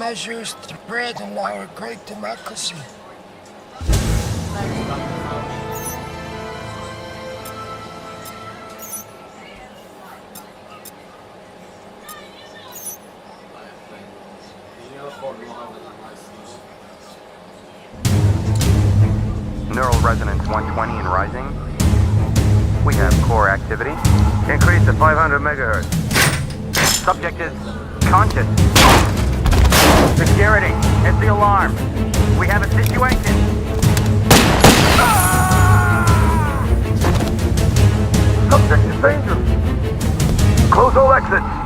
measures to bread in our great democracy. Neural resonance 120 and rising. We have core activity. Increase to 500 megahertz. Subject is conscious. Security, it's the alarm. We have a situation. Subject is dangerous. Close all exits.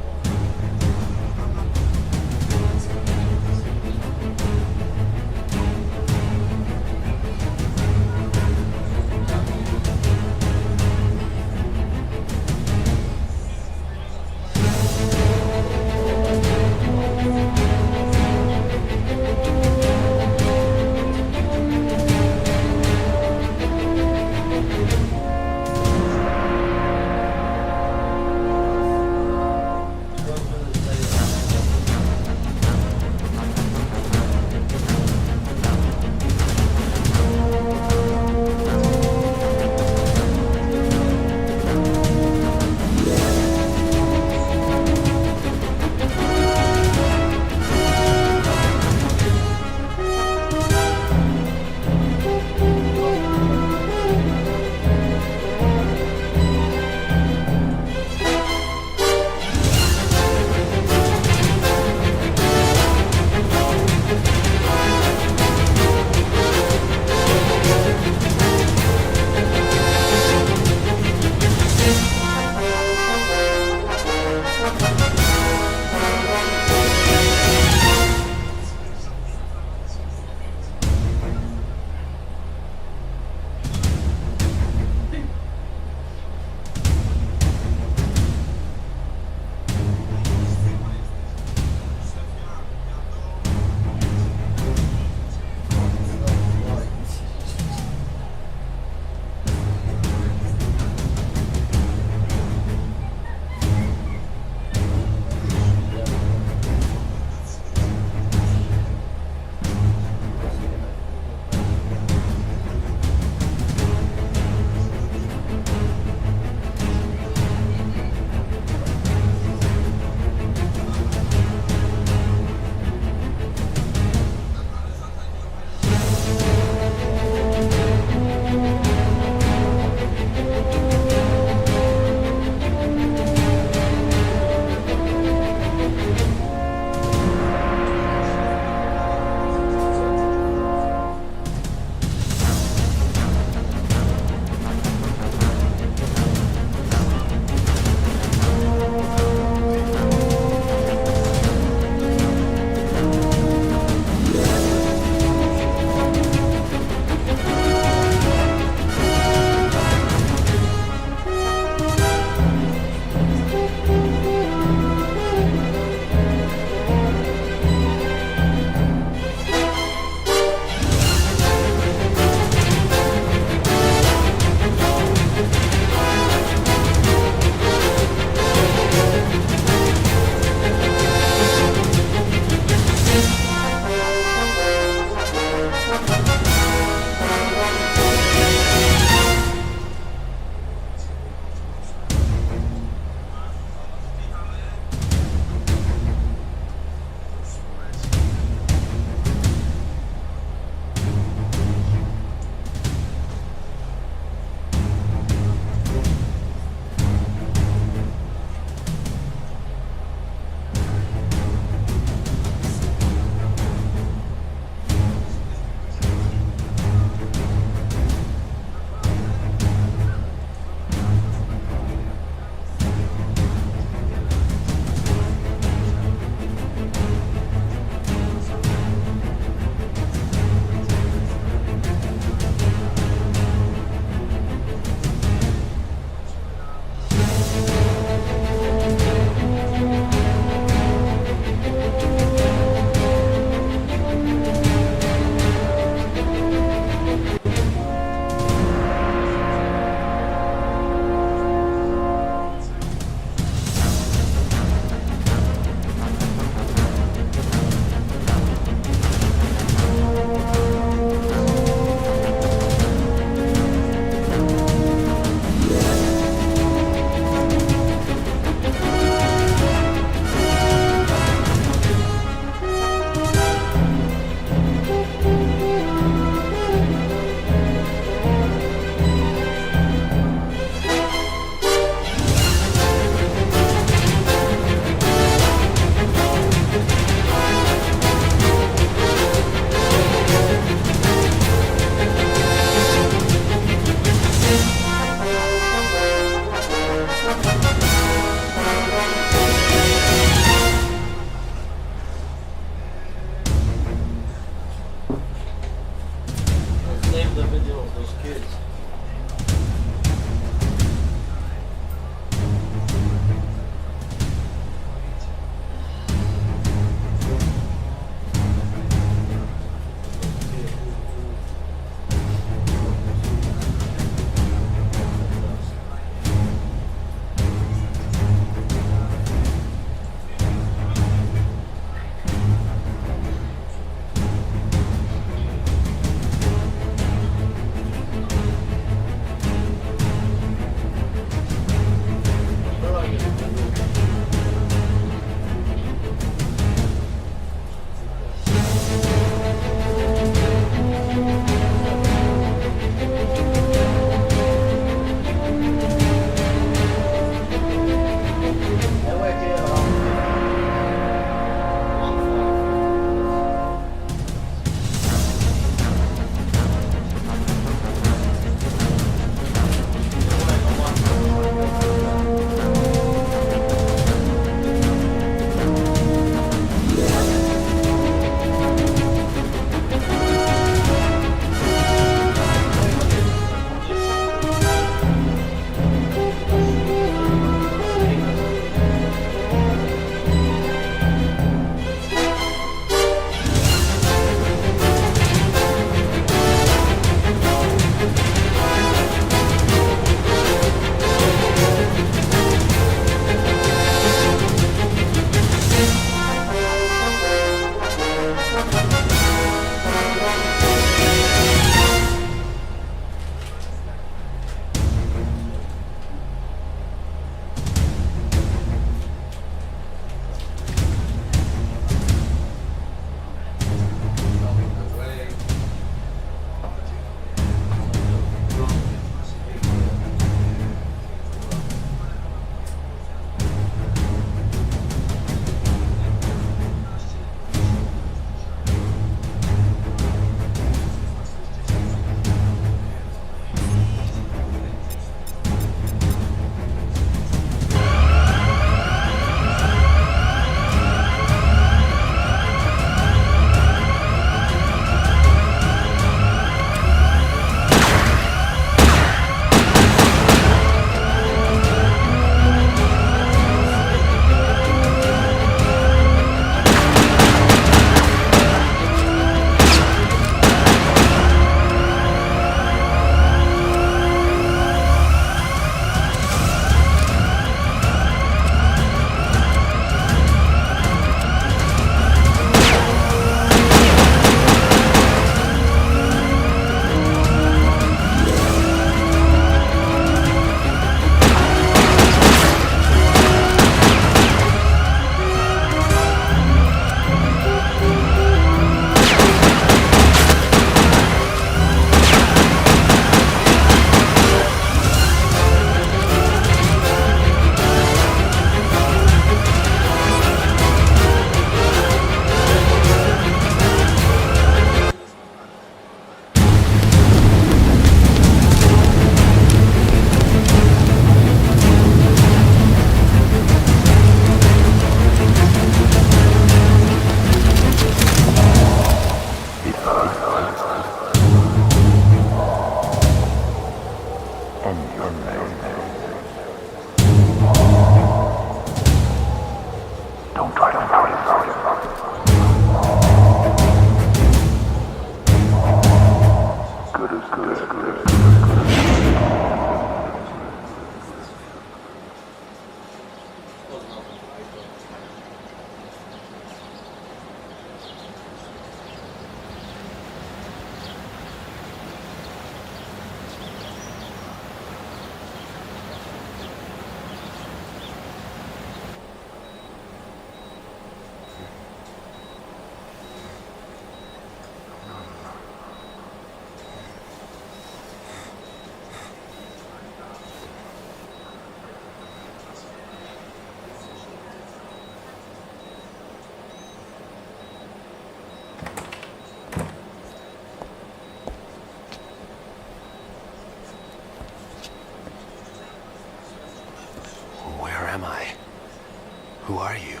are you?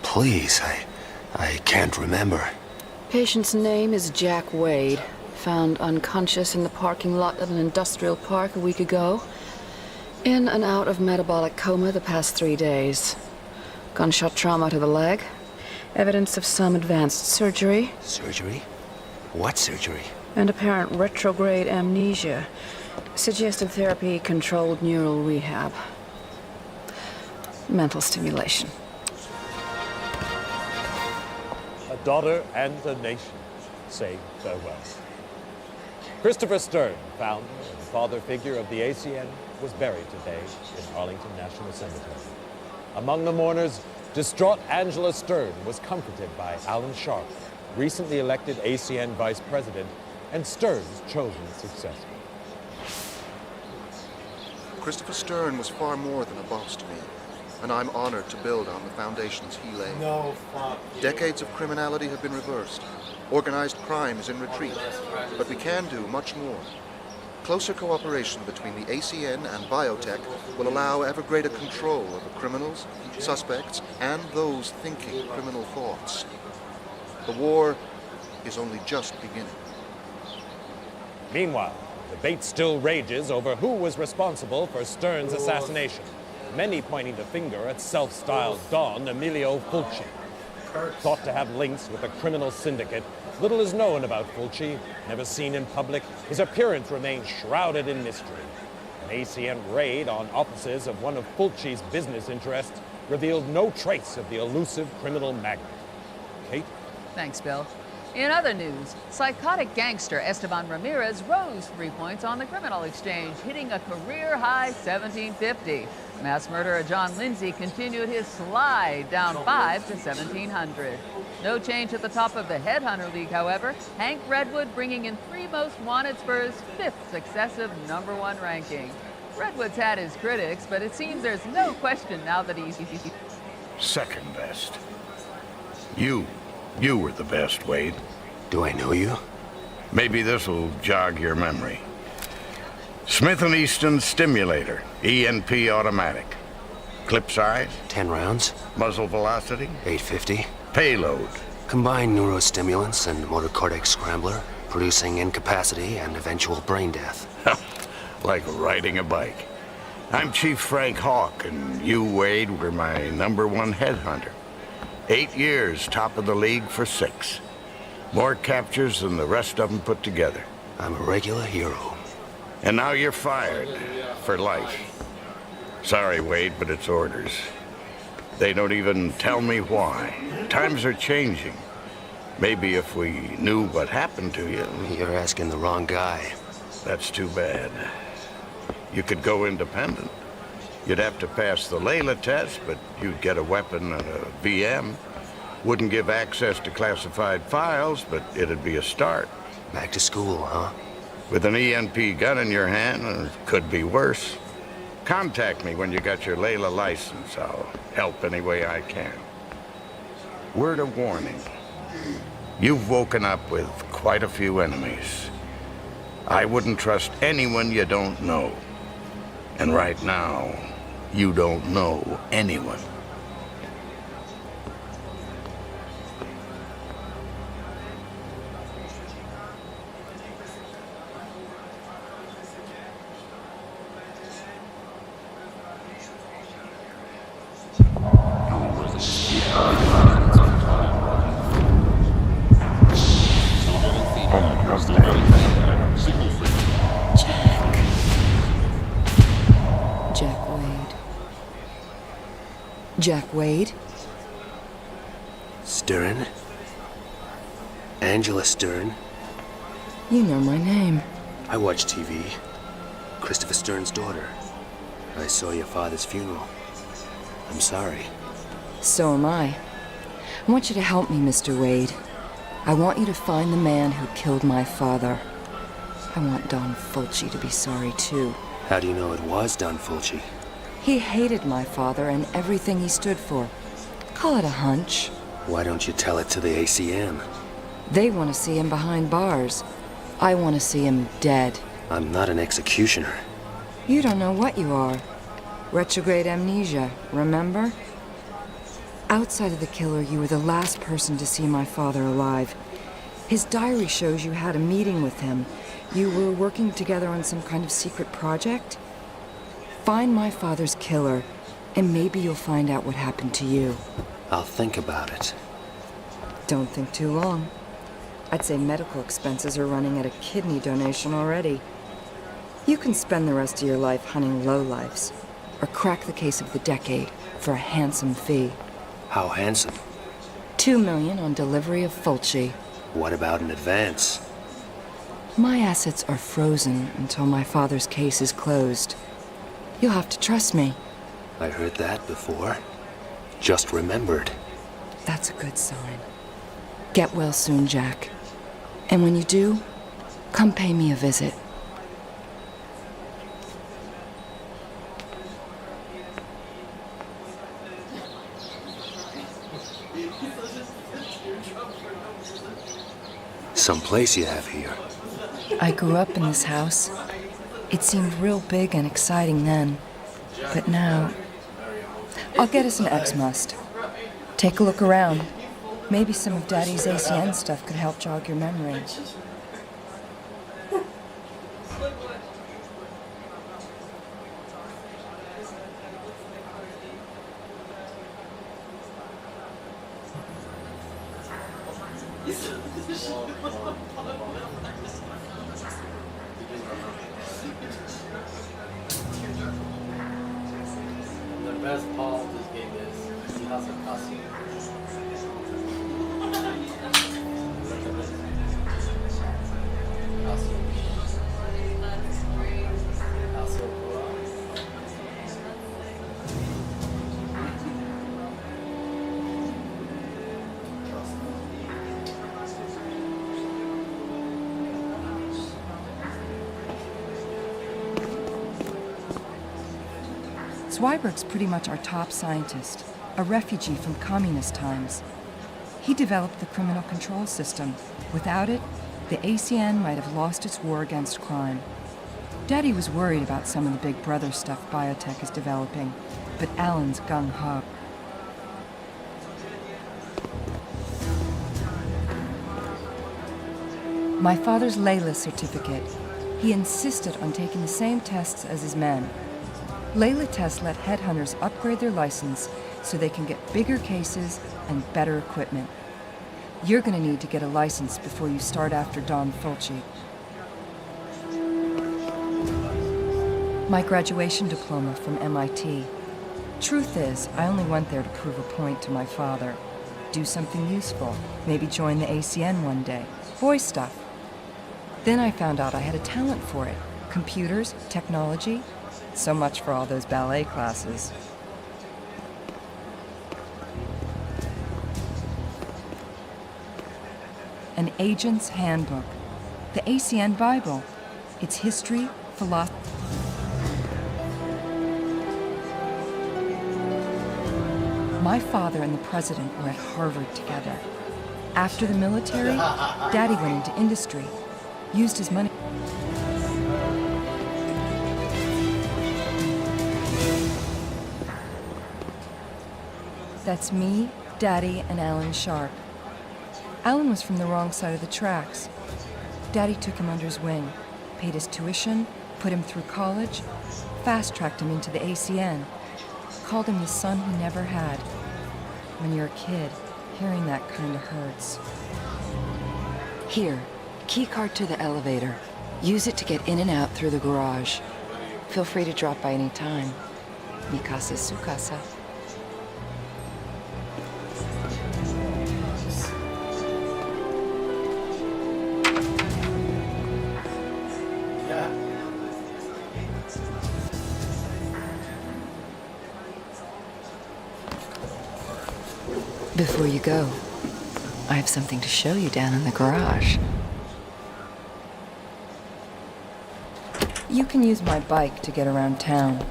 Please, I can't remember. Patient's name is Jack Wade. Found unconscious in the parking lot of an industrial park a week ago. In and out of metabolic coma the past 3 days. Gunshot trauma to the leg. Evidence of some advanced surgery. Surgery? What surgery? And apparent retrograde amnesia. Suggested therapy, controlled neural rehab. Mental stimulation. A daughter and a nation say farewell. Christopher Stern, founder and father figure of the ACN, was buried today in Arlington National Cemetery. Among the mourners, distraught Angela Stern was comforted by Alan Sharp, recently elected ACN vice president and Stern's chosen successor. Christopher Stern was far more than a boss to me, and I'm honored to build on the foundations he laid. Decades of criminality have been reversed. Organized crime is in retreat, but we can do much more. Closer cooperation between the ACN and biotech will allow ever greater control over criminals, suspects, and those thinking criminal thoughts. The war is only just beginning. Meanwhile, debate still rages over who was responsible for Stern's assassination, many pointing the finger at self-styled Don Emilio Fulci. Thought to have links with a criminal syndicate, little is known about Fulci. Never seen in public, his appearance remains shrouded in mystery. An ACN raid on offices of one of Fulci's business interests revealed no trace of the elusive criminal magnate. Kate? Thanks, Bill. In other news, psychotic gangster Esteban Ramirez rose 3 points on the criminal exchange, hitting a career-high 1750. Mass murderer John Lindsay continued his slide, down 5 to 1700. No change at the top of the Headhunter League, however. Hank Redwood bringing in 3 most wanted for his 5th successive #1 ranking. Redwood's had his critics, but it seems there's no question now that he's... Second best. You were the best, Wade. Do I know you? Maybe this'll jog your memory. Smith & Easton Stimulator, ENP automatic. Clip size? 10 rounds. Muzzle velocity? 850. Payload? Combined neurostimulants and motor cortex scrambler, producing incapacity and eventual brain death. Like riding a bike. I'm Chief Frank Hawk, and you, Wade, were my #1 headhunter. 8 years, top of the league for 6. More captures than the rest of them put together. I'm a regular hero. And now you're fired. For life. Sorry, Wade, but it's orders. They don't even tell me why. Times are changing. Maybe if we knew what happened to you... You're asking the wrong guy. That's too bad. You could go independent. You'd have to pass the Layla test, but you'd get a weapon and a VM. Wouldn't give access to classified files, but it'd be a start. Back to school, huh? With an ENP gun in your hand, it could be worse. Contact me when you got your Layla license. I'll help any way I can. Word of warning. You've woken up with quite a few enemies. I wouldn't trust anyone you don't know. And right now, you don't know anyone. Jack Wade? Stern? Angela Stern? You know my name. I watch TV. Christopher Stern's daughter. I saw your father's funeral. I'm sorry. So am I. I want you to help me, Mr. Wade. I want you to find the man who killed my father. I want Don Fulci to be sorry, too. How do you know it was Don Fulci? He hated my father and everything he stood for. Call it a hunch. Why don't you tell it to the ACN? They want to see him behind bars. I want to see him dead. I'm not an executioner. You don't know what you are. Retrograde amnesia, remember? Outside of the killer, you were the last person to see my father alive. His diary shows you had a meeting with him. You were working together on some kind of secret project? Find my father's killer, and maybe you'll find out what happened to you. I'll think about it. Don't think too long. I'd say medical expenses are running at a kidney donation already. You can spend the rest of your life hunting lowlifes, or crack the case of the decade for a handsome fee. How handsome? $2 million on delivery of Fulci. What about an advance? My assets are frozen until my father's case is closed. You'll have to trust me. I heard that before. Just remembered. That's a good sign. Get well soon, Jack. And when you do, come pay me a visit. Some place you have here. I grew up in this house. It seemed real big and exciting then. But now... I'll get us an X-Must. Take a look around. Maybe some of Daddy's ACN stuff could help jog your memory. The best part of this game is he has a castle. Zweiberg's pretty much our top scientist, a refugee from communist times. He developed the criminal control system. Without it, the ACN might have lost its war against crime. Daddy was worried about some of the big brother stuff biotech is developing, but Alan's gung-ho. My father's Layla certificate. He insisted on taking the same tests as his men. Layla tests let headhunters upgrade their license so they can get bigger cases and better equipment. You're gonna need to get a license before you start after Don Fulci. My graduation diploma from MIT. Truth is, I only went there to prove a point to my father. Do something useful, maybe join the ACN one day. Boy stuff. Then I found out I had a talent for it. Computers, technology. So much for all those ballet classes. An Agent's Handbook. The ACN Bible. Its history, philosophy. My father and the president were at Harvard together. After the military, Daddy went into industry, used his money. That's me, Daddy, and Alan Sharp. Alan was from the wrong side of the tracks. Daddy took him under his wing, paid his tuition, put him through college, fast-tracked him into the ACN, called him the son he never had. When you're a kid, hearing that kind of hurts. Here, key card to the elevator. Use it to get in and out through the garage. Feel free to drop by any time. Mi casa es su casa. Before you go, I have something to show you down in the garage. You can use my bike to get around town.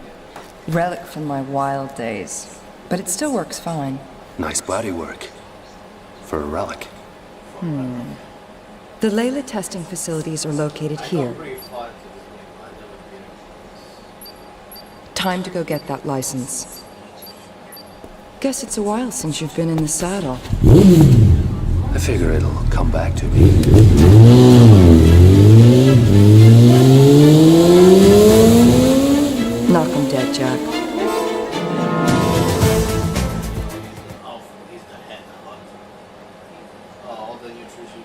Relic from my wild days, but it still works fine. Nice bodywork. For a relic. The Layla testing facilities are located here. Time to go get that license. Guess it's a while since you've been in the saddle. I figure it'll come back to me. Knock 'em dead, Jack. Oh, he's the Headhunter. Oh, the nutrition.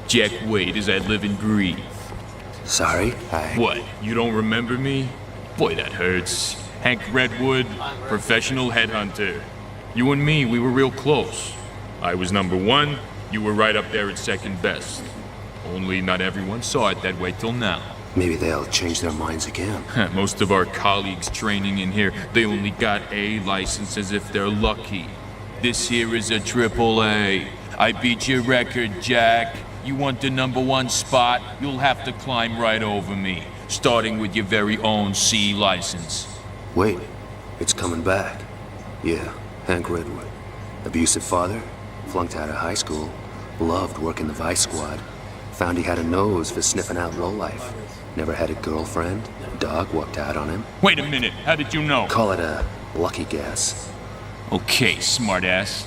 Jack Wade, as I live and breathe. Sorry, What, you don't remember me? Boy, that hurts. Hank Redwood, professional headhunter. You and me, we were real close. I was number one, you were right up there at second best. Only not everyone saw it that way till now. Maybe they'll change their minds again. Most of our colleagues training in here, they only got A licenses if they're lucky. This here is a AAA. I beat your record, Jack. You want the number one spot, you'll have to climb right over me, starting with your very own C license. Wait, it's coming back. Yeah, Hank Redwood. Abusive father, flunked out of high school, loved working the Vice Squad, found he had a nose for sniffing out lowlife. Never had a girlfriend, dog walked out on him. Wait a minute, how did you know? Call it a lucky guess. Okay, smartass.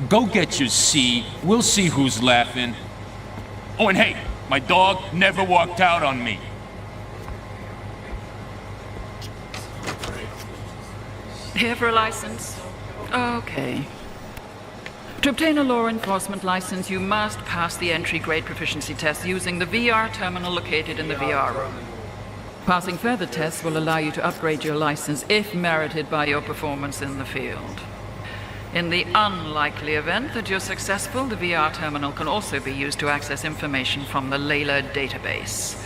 Go get your C, we'll see who's laughing. Oh, and hey, my dog never walked out on me. Here for a license? Okay. To obtain a law enforcement license, you must pass the entry-grade proficiency test using the VR terminal located in the VR room. Passing further tests will allow you to upgrade your license if merited by your performance in the field. In the unlikely event that you're successful, the VR terminal can also be used to access information from the Layla database.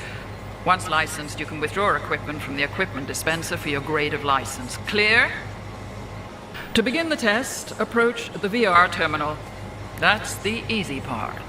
Once licensed, you can withdraw equipment from the equipment dispenser for your grade of license. Clear? To begin the test, approach the VR terminal. That's the easy part.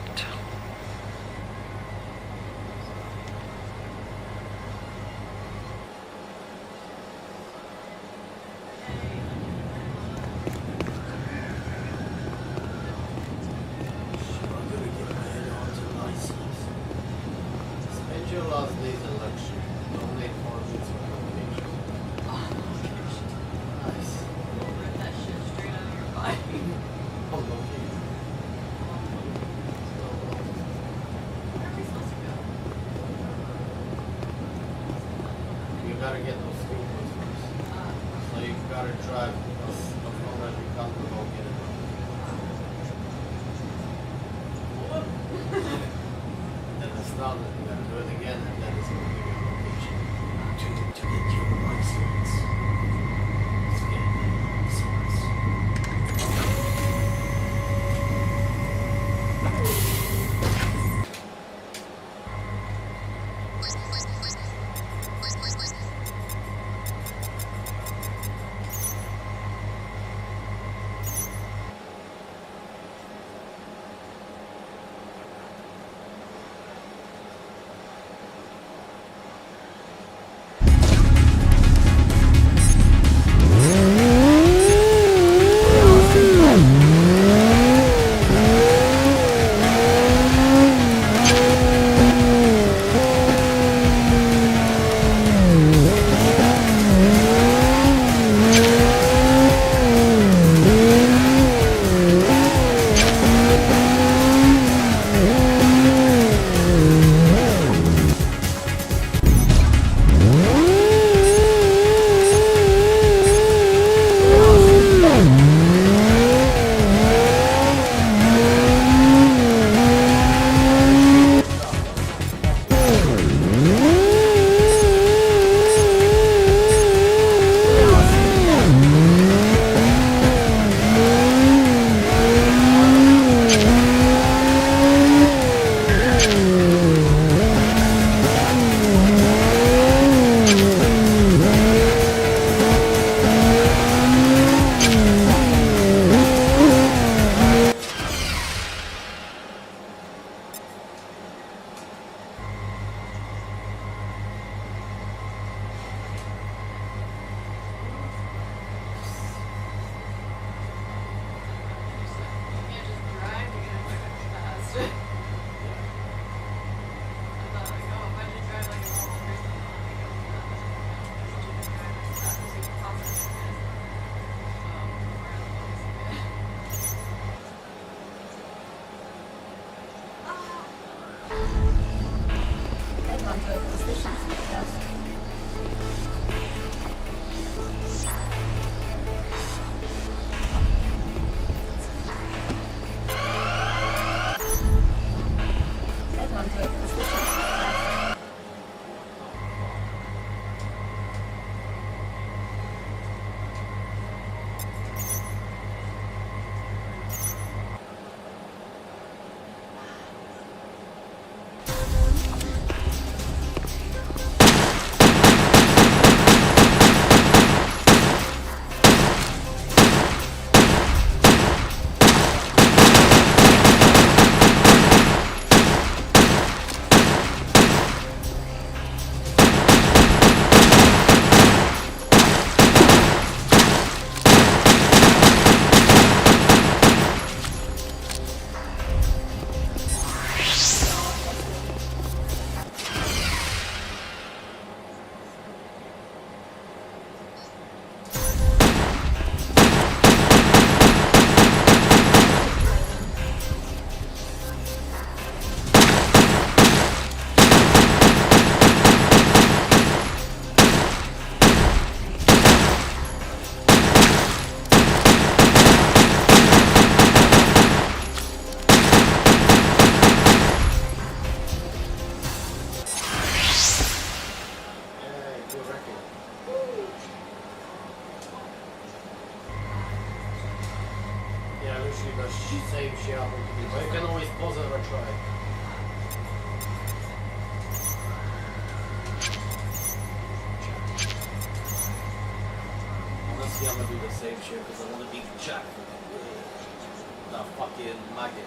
Spend your last days in luxury. Donate fortunes for education. Nice. Rip that shit straight out of your body. Oh, no kidding. Where are we supposed to go? You gotta get those school books first. So you gotta drive as long as you can to go get it. Then it's not that you gotta do it again, and then it's gonna give you a location to get your license. Let's get license. suppose I'll try. Honestly, I'm gonna do the same shit because I want to be Jack. The fucking maggot.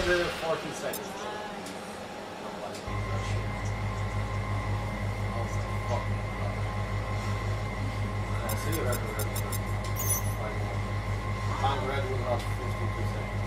Another 14 seconds. I'll see you right there. I'm ready with about 52 seconds.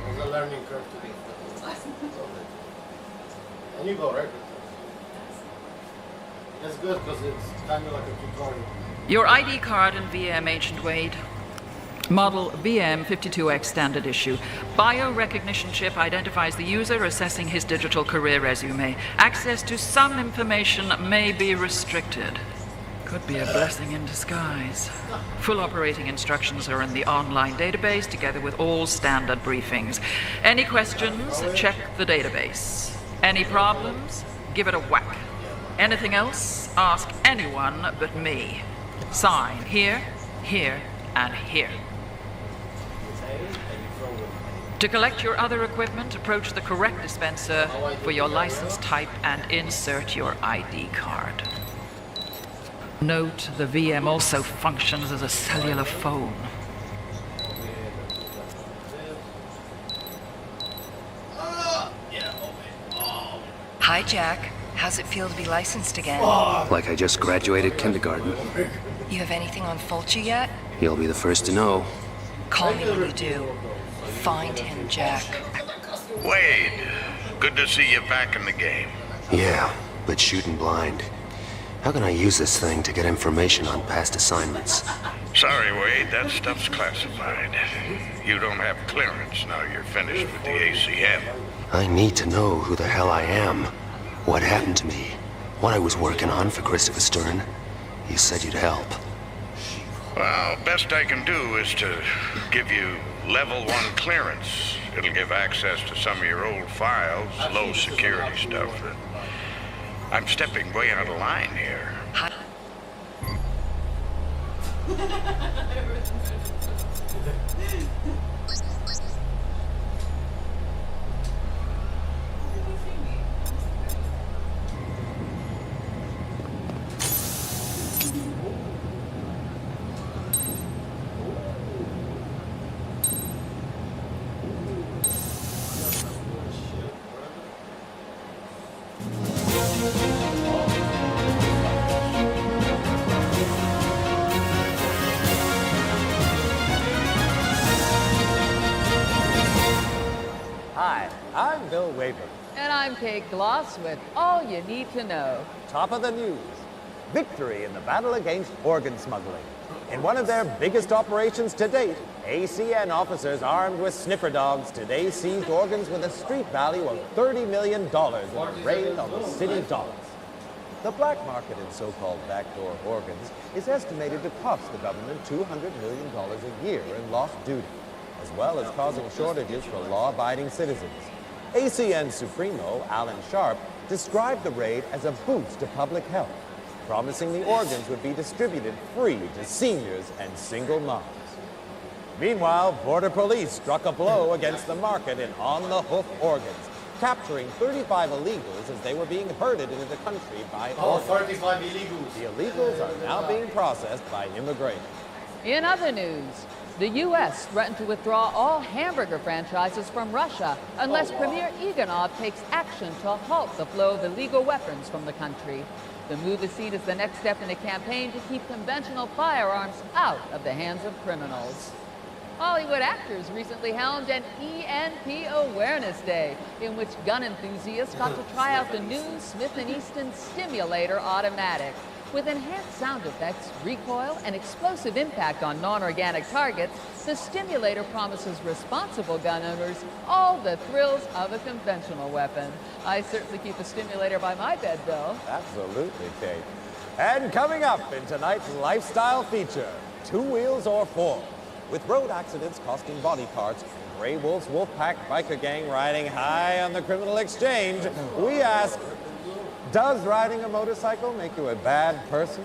There's a learning curve to be. And you go, right? That's good because it's kind of like a tutorial. Your ID card and VM, Agent Wade. Model VM52X standard issue. Biorecognition chip identifies the user, assessing his digital career resume. Access to some information may be restricted. Could be a blessing in disguise. Full operating instructions are in the online database, together with all standard briefings. Any questions, check the database. Any problems, give it a whack. Anything else, ask anyone but me. Sign here, here, and here. To collect your other equipment, approach the correct dispenser for your license type and insert your ID card. Note, the VM also functions as a cellular phone. Hi, Jack. How's it feel to be licensed again? Like I just graduated kindergarten. You have anything on Fulci yet? You'll be the first to know. Call me when you do. Find him, Jack. Wade, good to see you back in the game. Yeah, but shooting blind. How can I use this thing to get information on past assignments? Sorry, Wade, that stuff's classified. You don't have clearance now you're finished with the ACM. I need to know who the hell I am, what happened to me, what I was working on for Christopher Stern. You said you'd help. Well, best I can do is to give you level 1 clearance. It'll give access to some of your old files, low security stuff. I'm stepping way out of line here. Hi, I'm Bill Weber. And I'm Kate Gloss with all you need to know. Top of the news. Victory in the battle against organ smuggling. In one of their biggest operations to date, ACN officers armed with sniffer dogs today seized organs with a street value of $30 million in a raid on the city docks. The black market in so-called backdoor organs is estimated to cost the government $200 million a year in lost duty, as well as causing shortages for law-abiding citizens. ACN Supremo, Alan Sharp, described the raid as a boost to public health, promising the organs would be distributed free to seniors and single moms. Meanwhile, Border Police struck a blow against the market in on-the-hoof organs, capturing 35 illegals as they were being herded into the country by organs. 35 illegals. The illegals are now being processed by immigration. In other news, The U.S. threatened to withdraw all hamburger franchises from Russia unless Premier Iganov takes action to halt the flow of illegal weapons from the country. The move is seen as the next step in a campaign to keep conventional firearms out of the hands of criminals. Hollywood actors recently held an ENP Awareness Day, in which gun enthusiasts got to try out the new Smith & Easton Stimulator Automatic. With enhanced sound effects, recoil, and explosive impact on non-organic targets, the Stimulator promises responsible gun owners all the thrills of a conventional weapon. I certainly keep a Stimulator by my bed, Bill. Absolutely, Kate. And coming up in tonight's lifestyle feature, 2 wheels or 4. With road accidents costing body parts, Grey Wolf's Wolfpack biker gang riding high on the criminal exchange, we ask, does riding a motorcycle make you a bad person?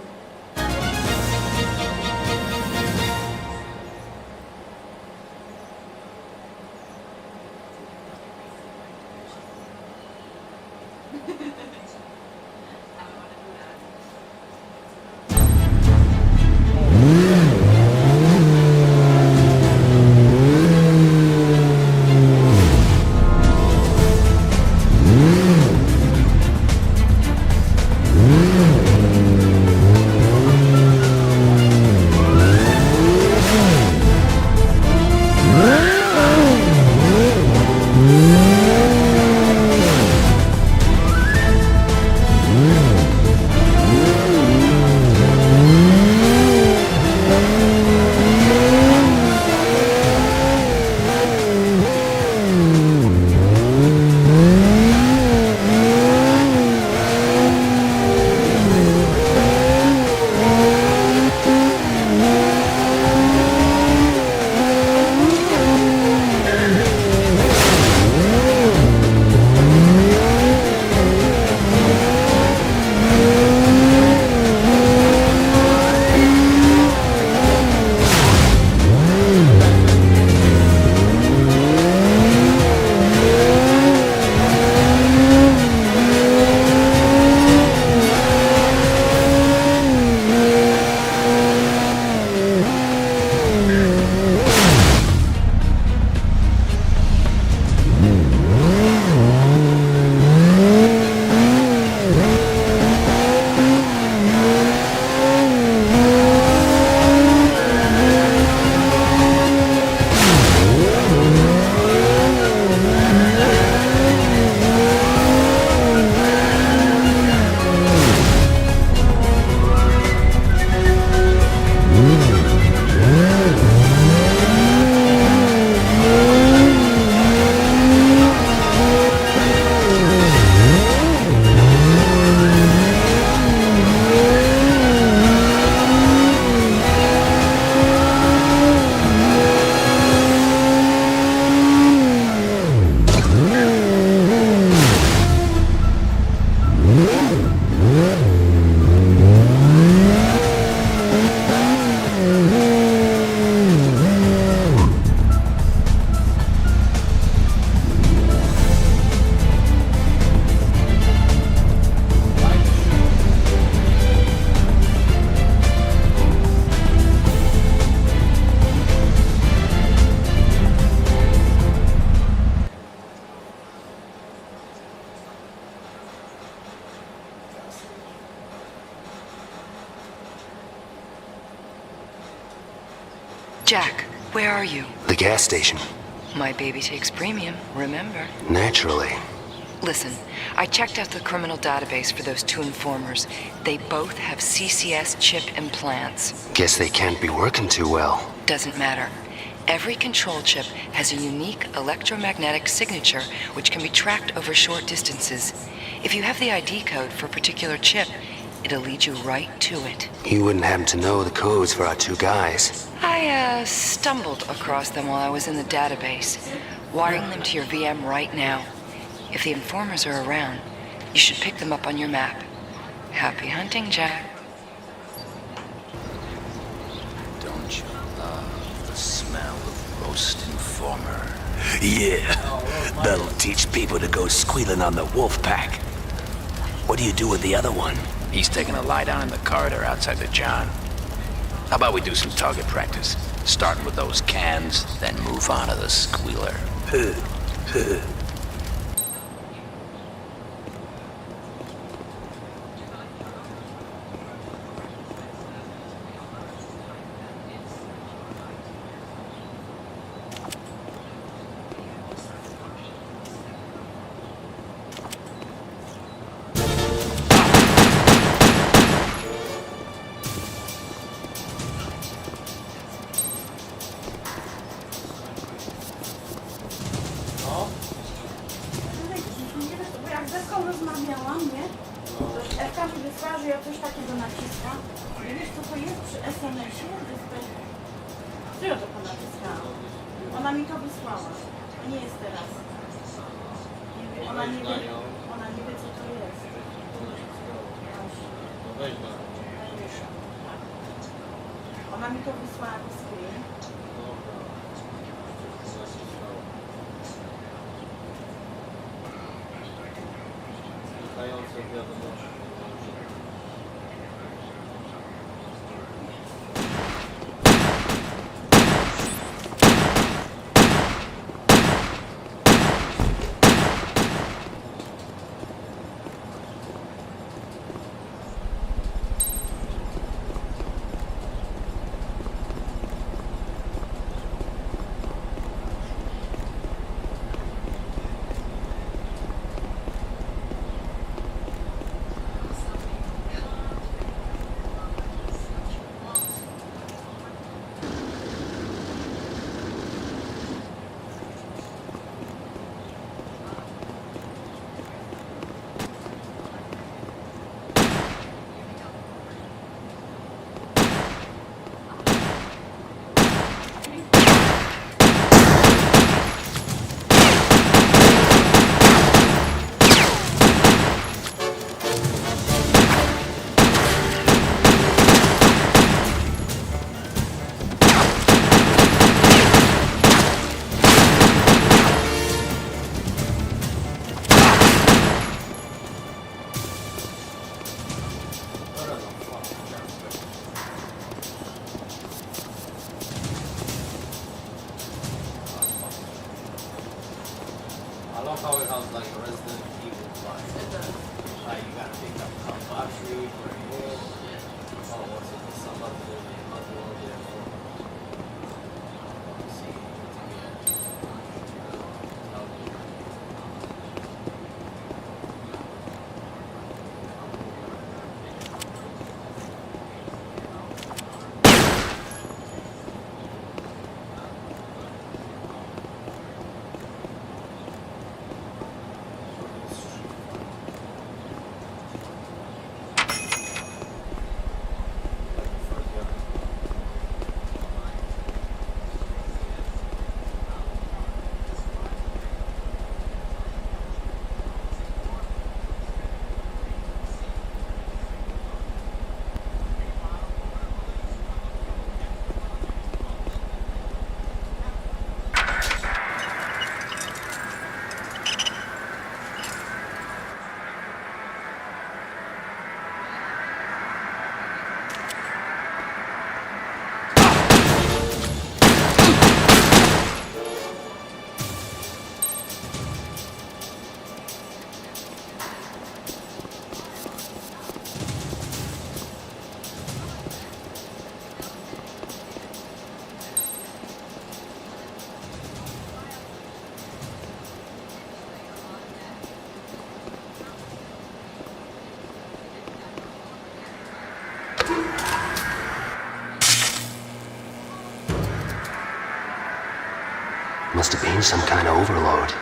Jack, where are you? The gas station. My baby takes premium, remember? Naturally. Listen, I checked out the criminal database for those 2 informers. They both have CCS chip implants. Guess they can't be working too well. Doesn't matter. Every control chip has a unique electromagnetic signature which can be tracked over short distances. If you have the ID code for a particular chip, it'll lead you right to it. You wouldn't happen to know the codes for our 2 guys. I stumbled across them while I was in the database. Wiring them to your VM right now. If the informers are around, you should pick them up on your map. Happy hunting, Jack. Don't you love the smell of roast informer? Yeah, that'll teach people to go squealing on the wolf pack. What do you do with the other one? He's taking a lie down in the corridor outside the John. How about we do some target practice? Starting with those cans, then move on to the squealer. Rozmawiałam, nie? Ewka mi wysłała, że ja coś takiego nacisłam. Nie wiesz, co to jest przy SMS-ie? Co ja to ponaciskałam? Ona mi to wysłała. To nie jest teraz. Nie wie, ona nie wie, co to jest. Ona mi to wysłała jako screen. Wiadomości. I love how it has like a Resident Evil vibe. Like you gotta pick up a battery for a year. Oh, what's it? Somebody not one there for. Must have been some kind of overload.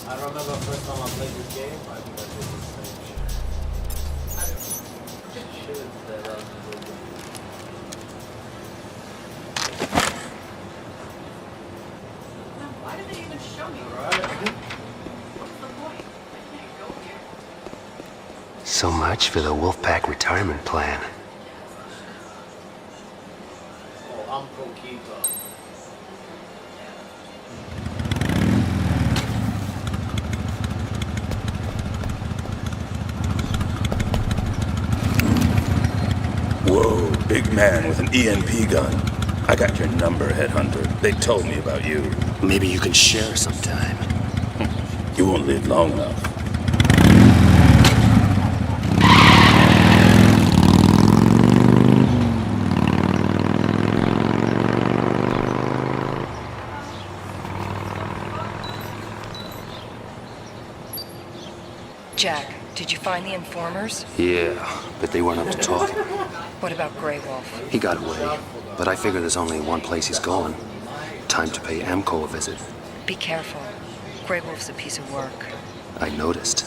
I remember first time I played this game, I think I did the same shit. Shit that I was doing. Why did they even show me? What's the point? I can't go here. So much for the Wolfpack retirement plan. Oh, I'm pro-keeper. Whoa, big man with an EMP gun. I got your number, Headhunter. They told me about you. Maybe you can share sometime. You won't live long enough. Jack, did you find the informers? Yeah, but they weren't up to talking. What about Grey Wolf? He got away, but I figure there's only one place he's going. Time to pay Amco a visit. Be careful. Grey Wolf's a piece of work. I noticed.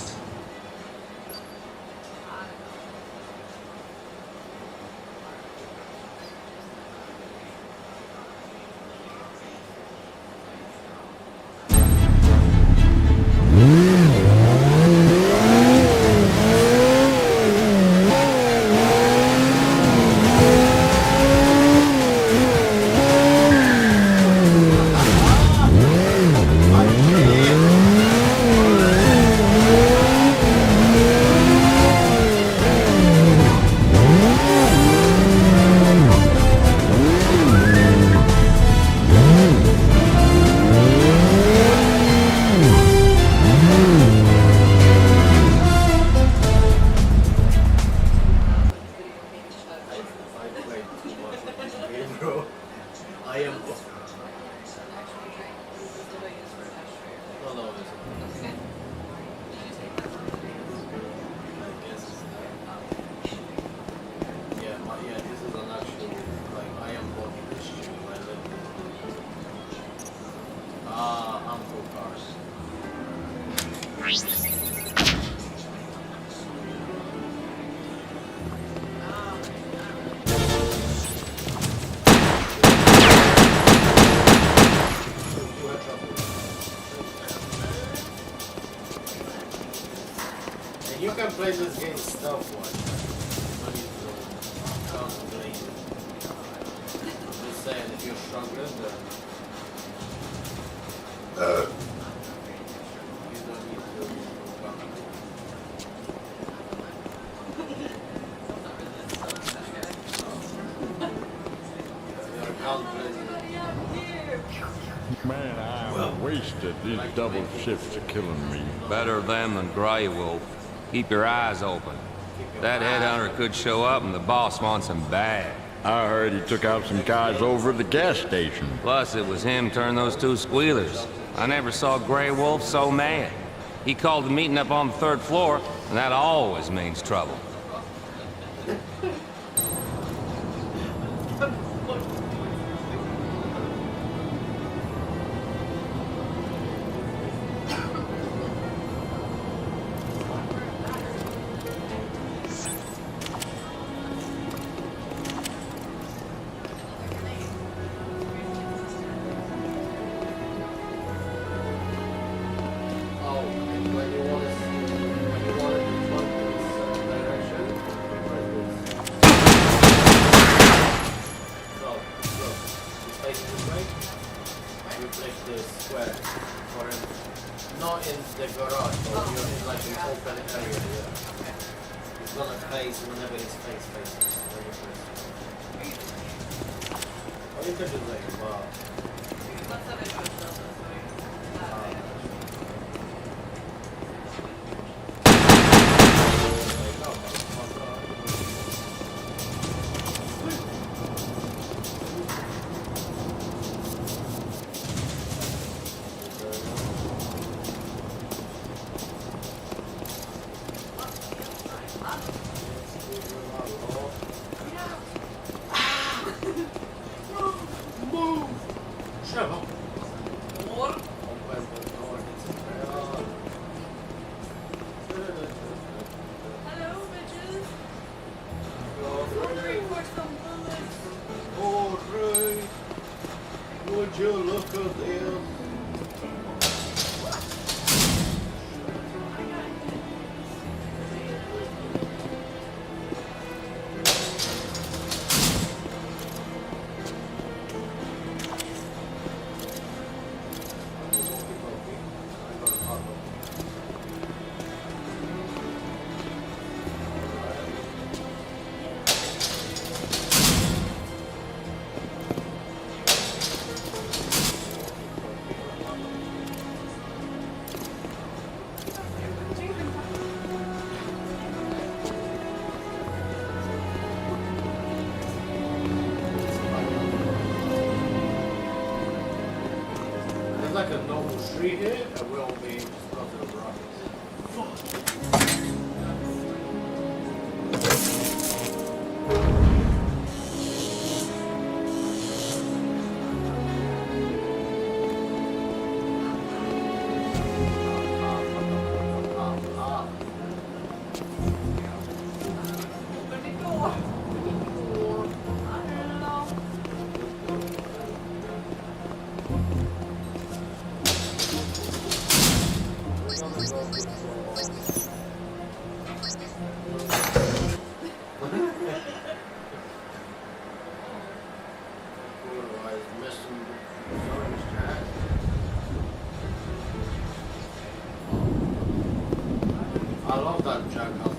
You can play this game stealth-wise. No need to contemplate it. I'm just saying, if you're struggling, then you don't need to contemplate. You're contemplating. Man, I'm wasted. These double shifts are killing me. Better them than Grey Wolf. Keep your eyes open. That headhunter could show up and the boss wants him bad. I heard he took out some guys over at the gas station. Plus, it was him turned those two squealers. I never saw Grey Wolf so mad. He called the meeting up on the 3rd floor, and that always means trouble. Not in the garage, but you're in like an open area here. It's gonna face whenever it's faces. Or you could just like, wow. street here, or will be just across the rock? I love that Jack Hustle.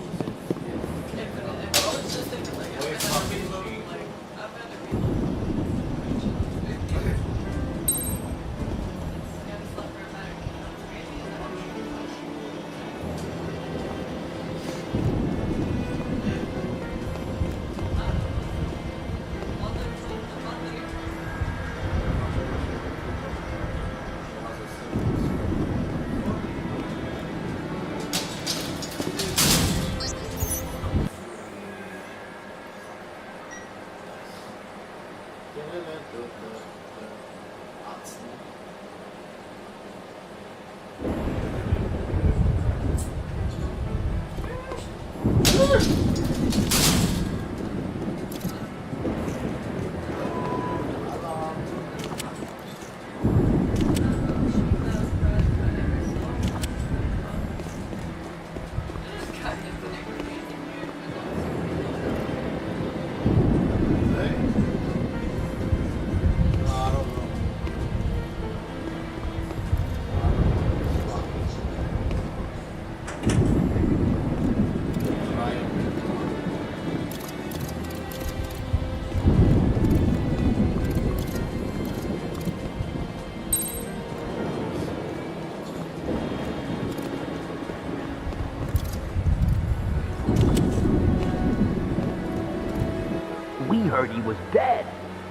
We heard he was dead.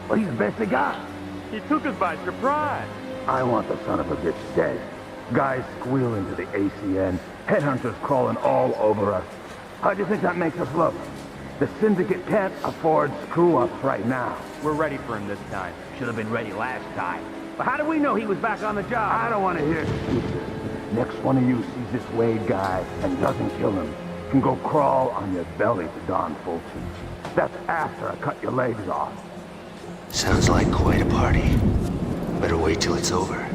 Well, he's the best they got. He took us by surprise. I want the son of a bitch dead. Guys squealing to the ACN. Headhunters crawling all over us. How do you think that makes us look? The Syndicate can't afford screw-ups right now. We're ready for him this time. Should have been ready last time. But how do we know he was back on the job? I don't want to hear excuses. Next one of you sees this Wade guy and doesn't kill him, can go crawl on your belly to Don Fulton. That's after I cut your legs off. Sounds like quite a party. Better wait till it's over.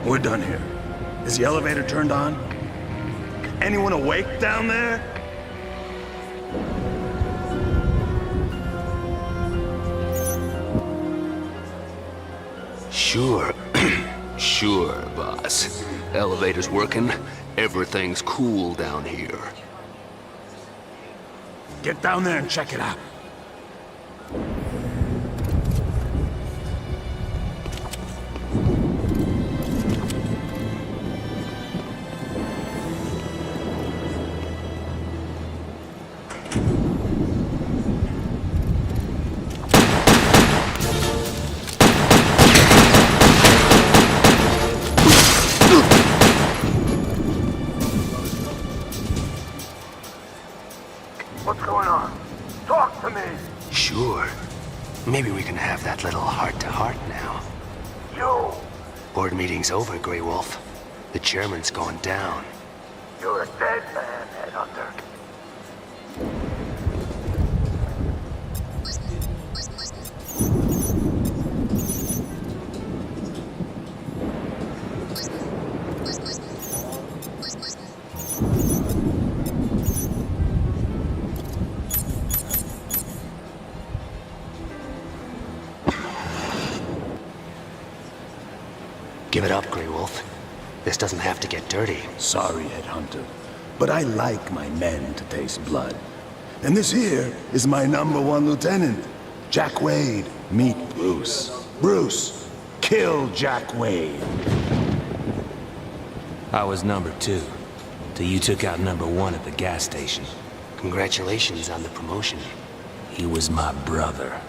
We're done here. Is the elevator turned on? Anyone awake down there? Sure. Sure, boss. Elevator's working. Everything's cool down here. Get down there and check it out. What's going on? Talk to me! Sure. Maybe we can have that little heart-to-heart now. You! Board meeting's over, Grey Wolf. The chairman's gone down. You're a dead man, Headhunter. Give it up, Grey Wolf. This doesn't have to get dirty. Sorry, Headhunter, but I like my men to taste blood. And this here is my #1 lieutenant, Jack Wade. Meet Bruce. Bruce, kill Jack Wade. I was #2, till you took out #1 at the gas station. Congratulations on the promotion. He was my brother.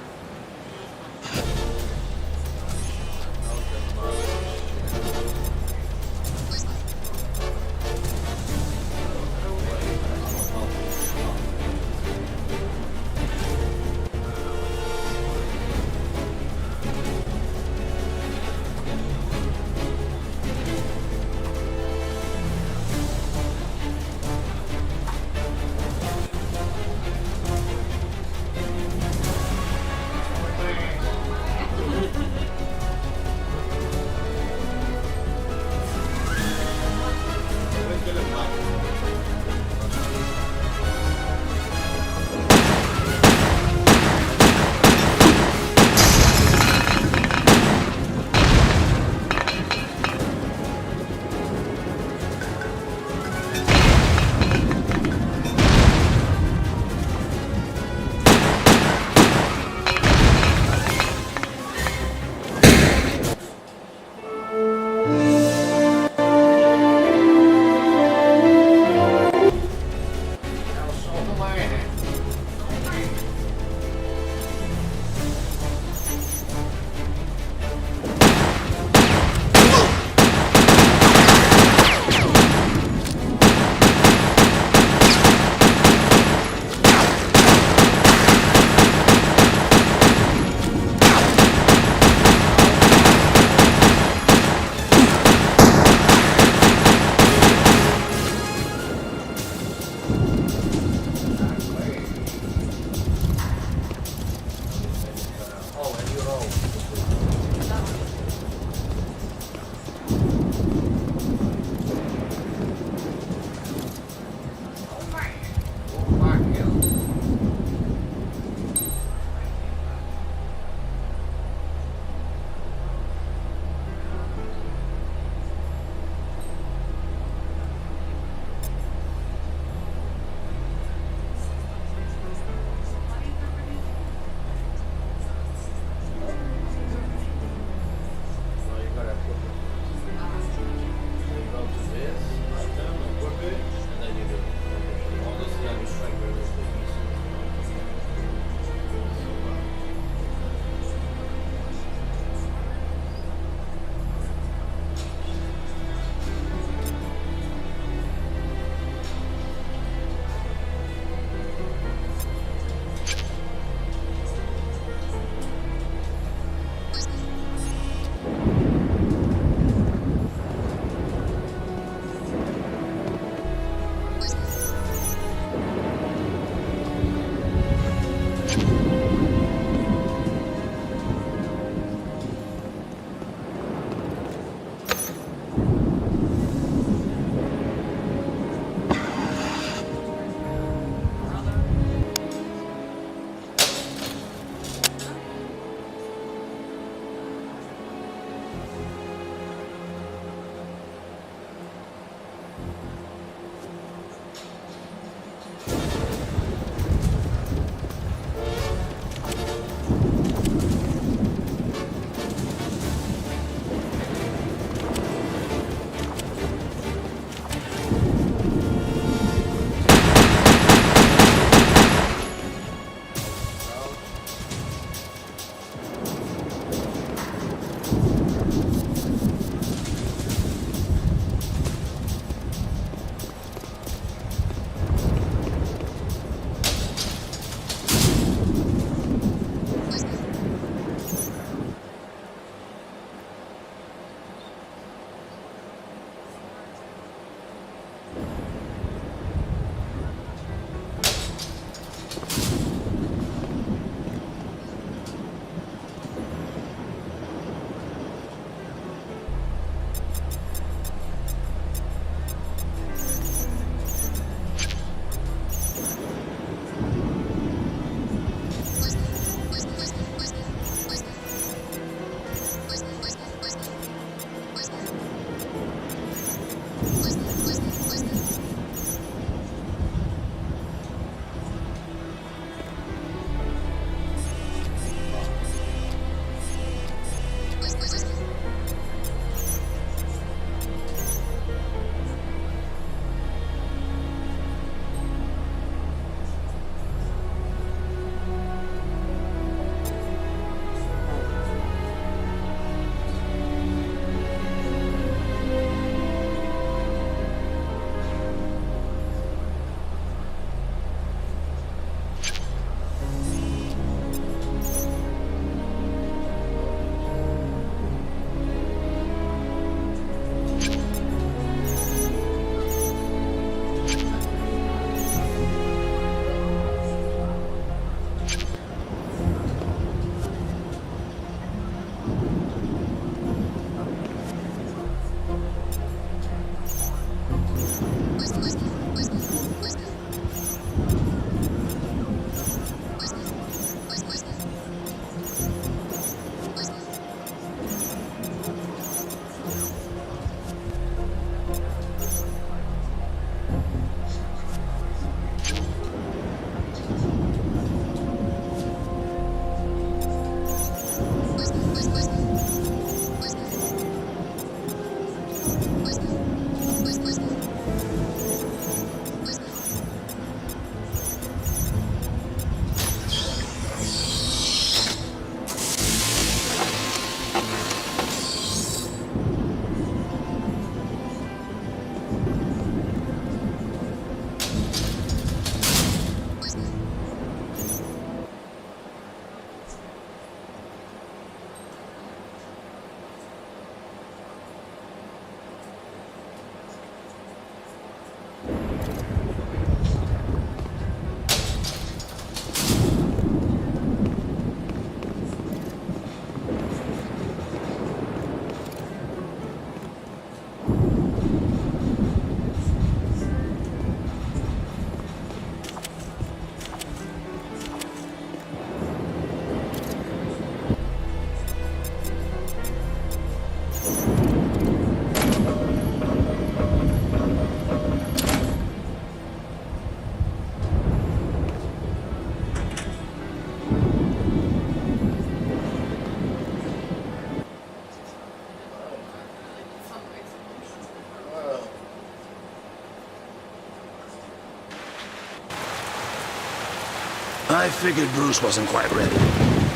I figured Bruce wasn't quite ready.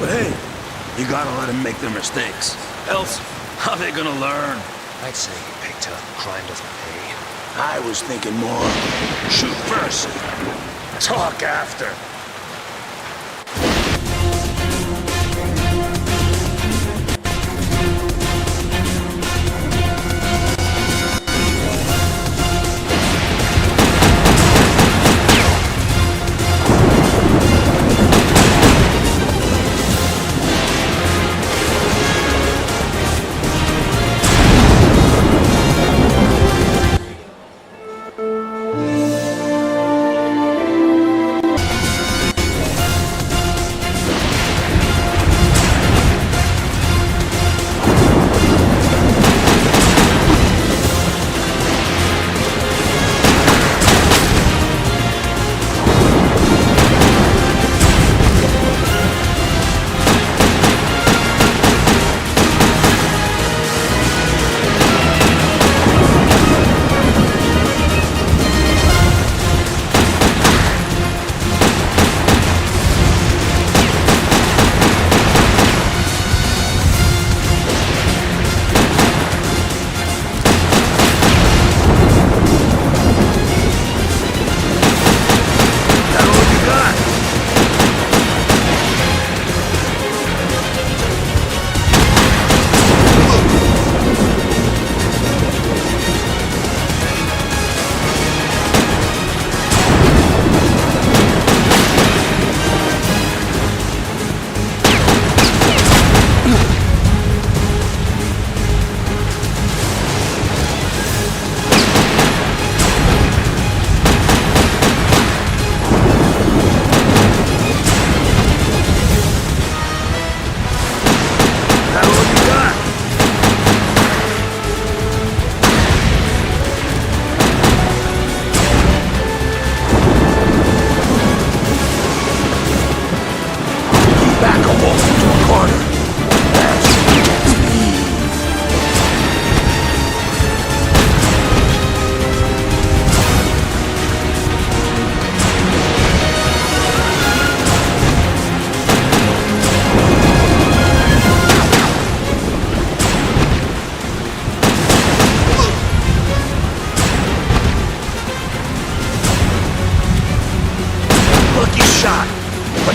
But hey, you gotta let him make their mistakes. Else, how they gonna learn? I'd say you picked up. Crime doesn't pay. I was thinking more. Shoot first. Talk after.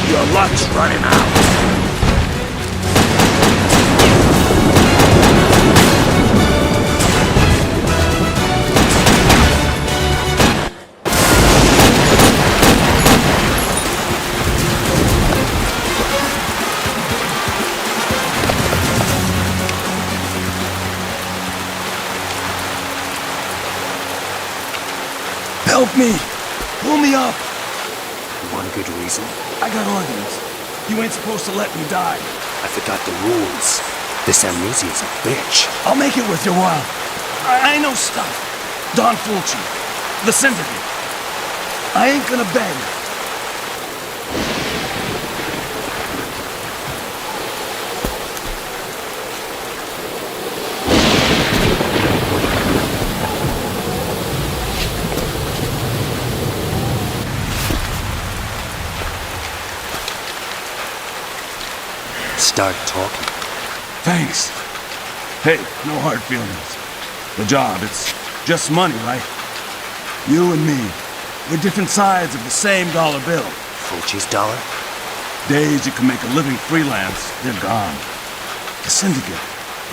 Your luck's running out. Help me! Pull me up! One good reason? I got organs. You ain't supposed to let me die. I forgot the rules. This amnesia's a bitch. I'll make it worth your while. I know stuff. Don Fulci. The Syndicate. I ain't gonna beg. Start talking. Thanks. Hey, no hard feelings. The job, it's just money, right? You and me, we're different sides of the same dollar bill. Fulci's dollar? Days you can make a living freelance, they're gone. The Syndicate,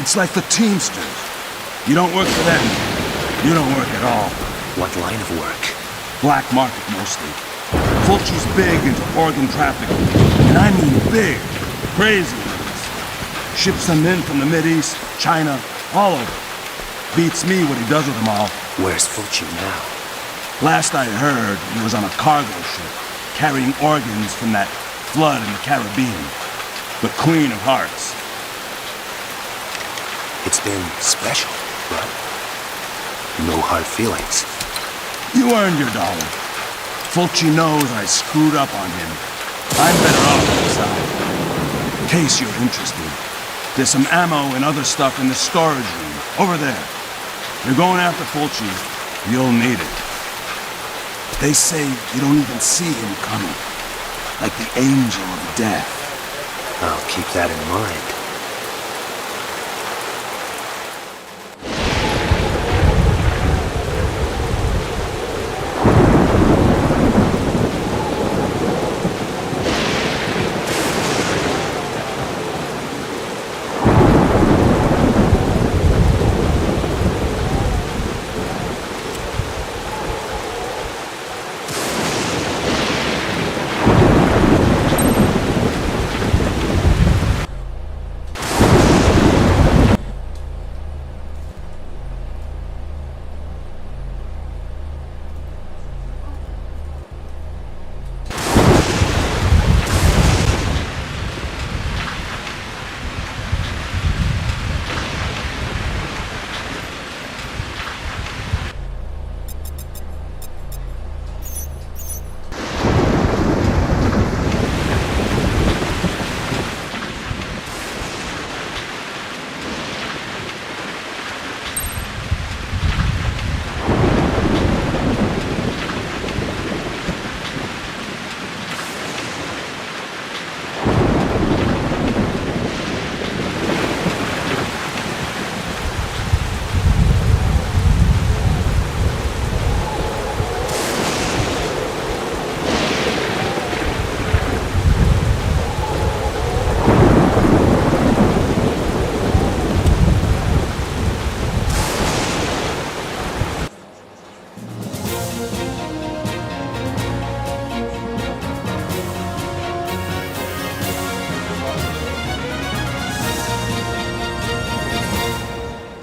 it's like the Teamsters. You don't work for them, you don't work at all. What line of work? Black market, mostly. Fulci's big into organ trafficking, and I mean big. Crazy ones. Ships them in from the Mideast, China, all over. Beats me what he does with them all. Where's Fulci now? Last I heard, he was on a cargo ship, carrying organs from that flood in the Caribbean. The Queen of Hearts. It's been special, but no hard feelings. You earned your dollar. Fulci knows I screwed up on him. I'm better off inside. In case you're interested, there's some ammo and other stuff in the storage room, over there. You're going after Fulci, you'll need it. They say you don't even see him coming. like the angel of death. I'll keep that in mind.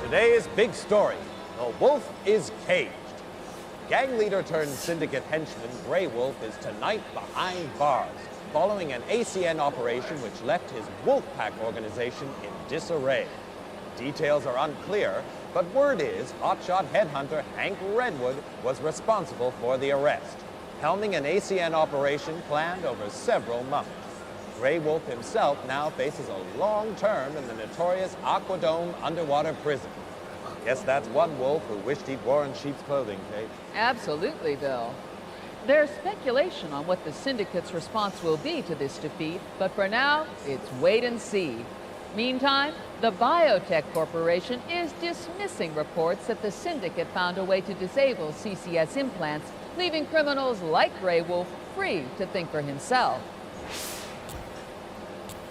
Today's big story, the wolf is caged. Gang leader turned syndicate henchman Grey Wolf is tonight behind bars, following an ACN operation which left his Wolfpack organization in disarray. Details are unclear, but word is hotshot headhunter Hank Redwood was responsible for the arrest, helming an ACN operation planned over several months. Grey Wolf himself now faces a long term in the notorious Aquadome underwater prison. Guess that's one wolf who wished he'd worn sheep's clothing, Kate. Absolutely, Bill. There's speculation on what the Syndicate's response will be to this defeat, but for now, it's wait and see. Meantime, the Biotech Corporation is dismissing reports that the Syndicate found a way to disable CCS implants, leaving criminals like Grey Wolf free to think for himself.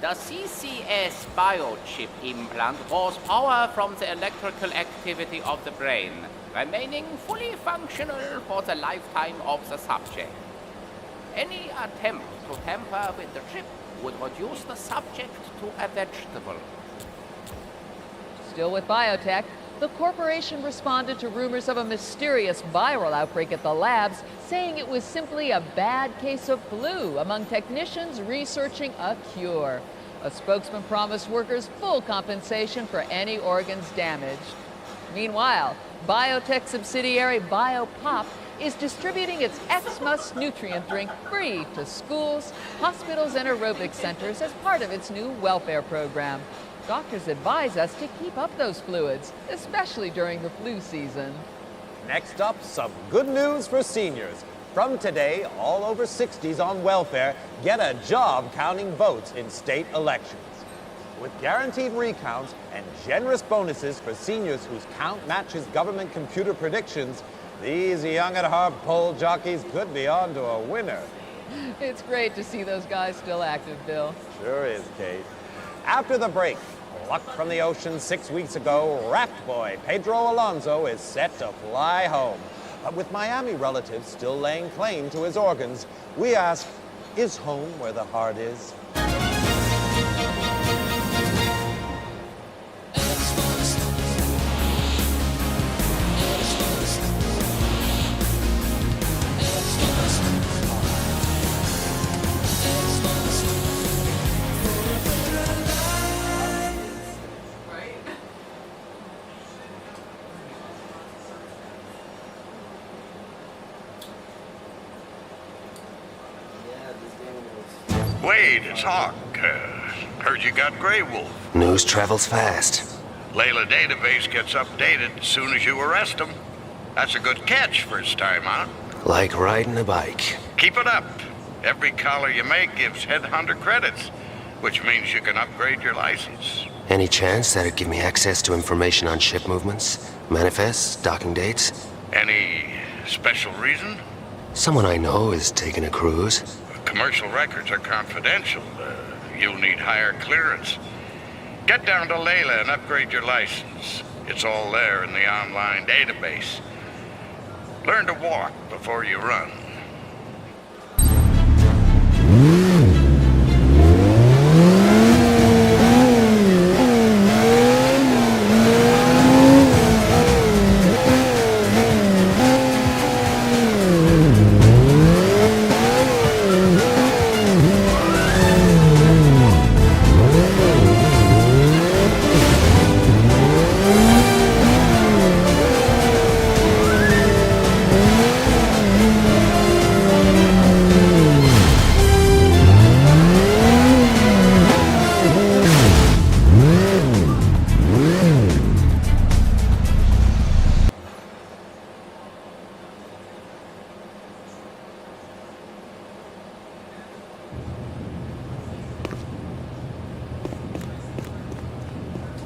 The CCS biochip implant draws power from the electrical activity of the brain, remaining fully functional for the lifetime of the subject. Any attempt to tamper with the chip would reduce the subject to a vegetable. Still with biotech, the corporation responded to rumors of a mysterious viral outbreak at the labs, saying it was simply a bad case of flu among technicians researching a cure. A spokesman promised workers full compensation for any organs damaged. Meanwhile, biotech subsidiary BioPop is distributing its Xmas nutrient drink free to schools, hospitals, and aerobic centers as part of its new welfare program. Doctors advise us to keep up those fluids, especially during the flu season. Next up, some good news for seniors. From today, all over 60s on welfare get a job counting votes in state elections. With guaranteed recounts and generous bonuses for seniors whose count matches government computer predictions, these young at heart poll jockeys could be on to a winner. It's great to see those guys still active, Bill. Sure is, Kate. After the break, plucked from the ocean 6 weeks ago, raft boy Pedro Alonso is set to fly home. But with Miami relatives still laying claim to his organs, we ask, is home where the heart is? Wade, it's Hawk. Heard you got Grey Wolf. News travels fast. Layla database gets updated as soon as you arrest him. That's a good catch first time out. Like riding a bike. Keep it up. Every collar you make gives Headhunter credits, which means you can upgrade your license. Any chance that'd give me access to information on ship movements, manifests, docking dates? Any special reason? Someone I know is taking a cruise. Commercial records are confidential. You'll need higher clearance. Get down to Layla and upgrade your license. It's all there in the online database. Learn to walk before you run.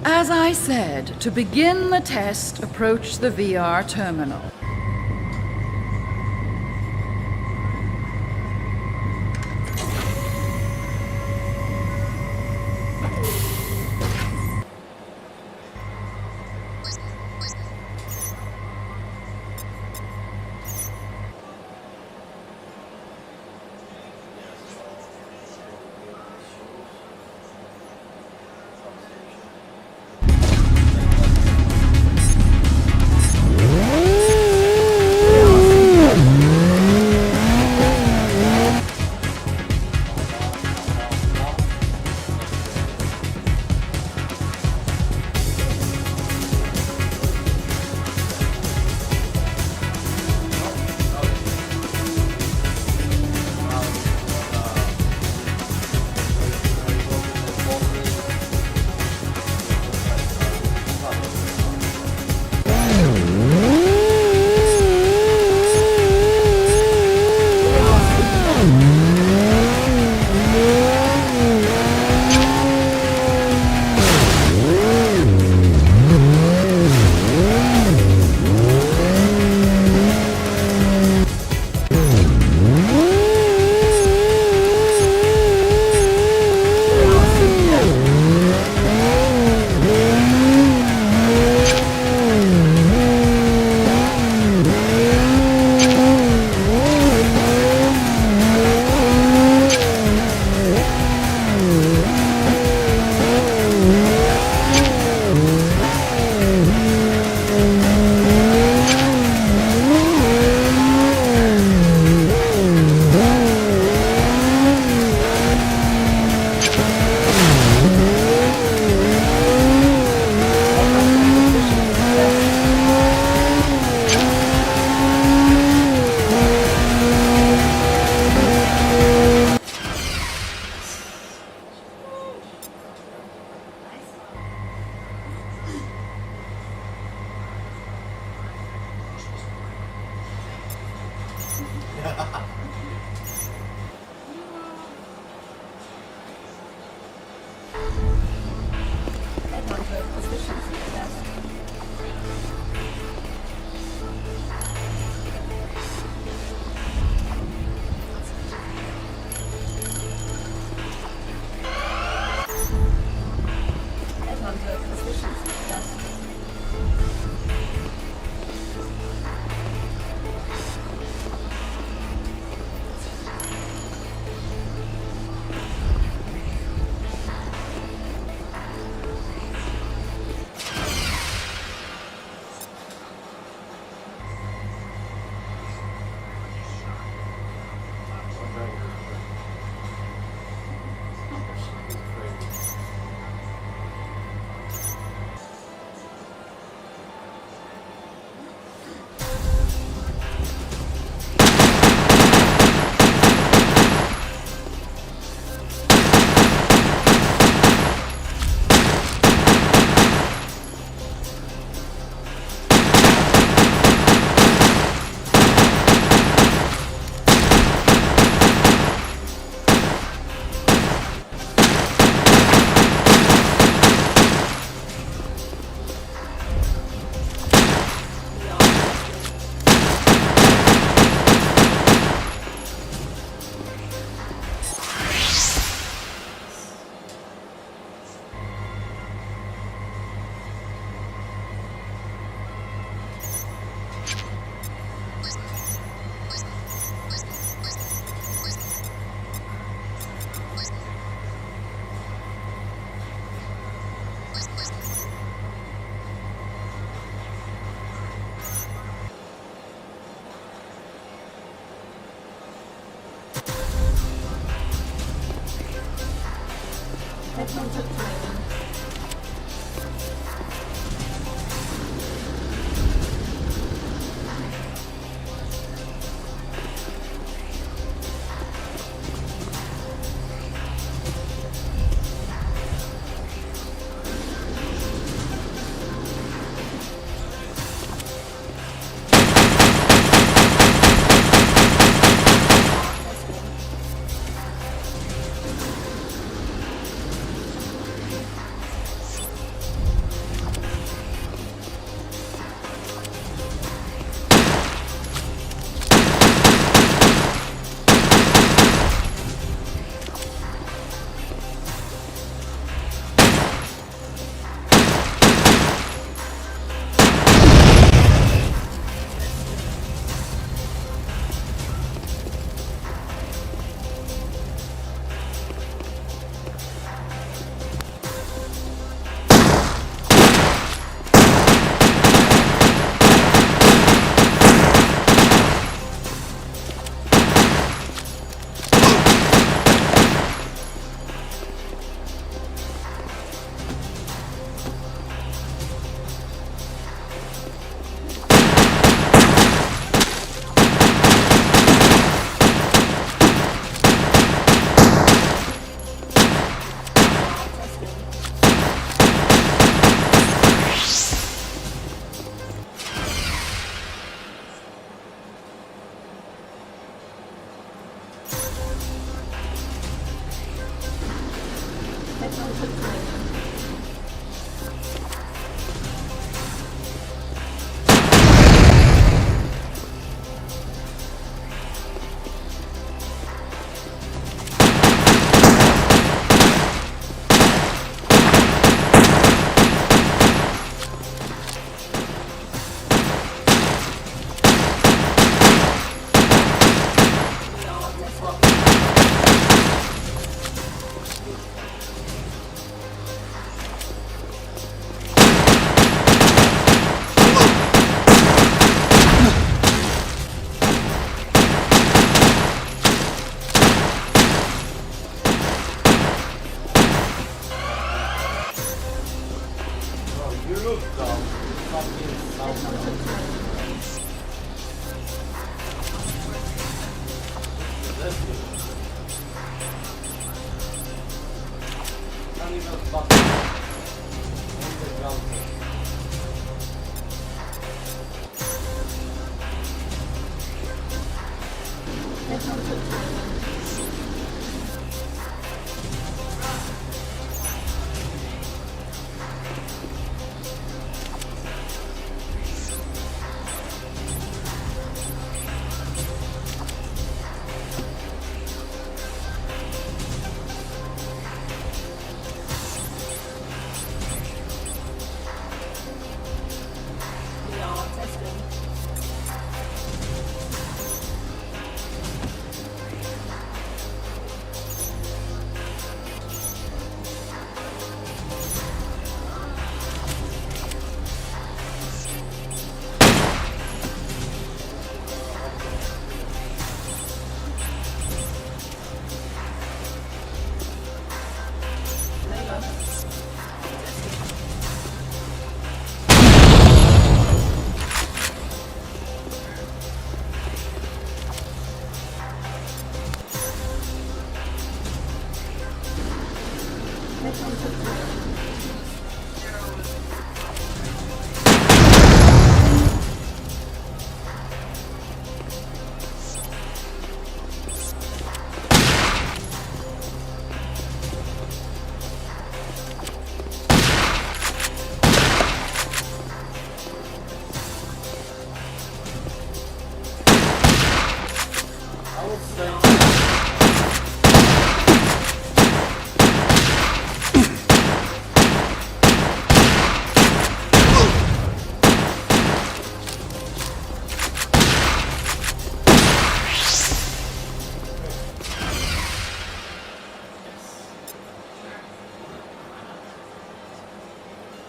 As I said, to begin the test, approach the VR terminal.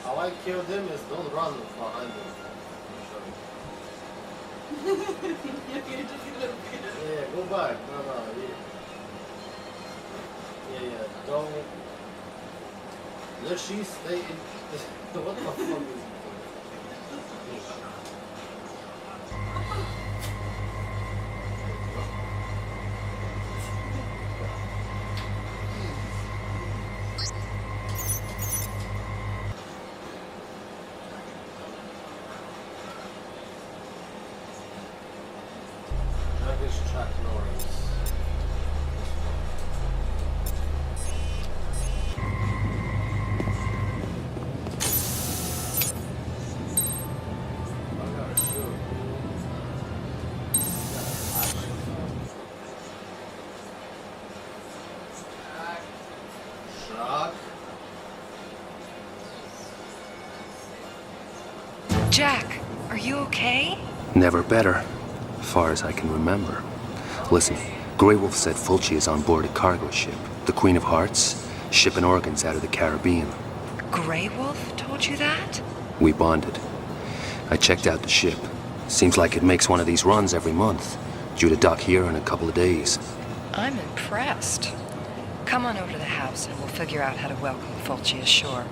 How I killed him is don't run behind him. Yeah, go back. No, yeah. Yeah, don't Look, she's they. What the fuck is Druggish Chuck Norris. Jack, are you okay? Never better, far as I can remember. Listen, Grey Wolf said Fulci is on board a cargo ship, the Queen of Hearts, shipping organs out of the Caribbean. Grey Wolf told you that? We bonded. I checked out the ship. Seems like it makes one of these runs every month, due to dock here in a couple of days. I'm impressed. Come on over to the house and we'll figure out how to welcome Fulci ashore.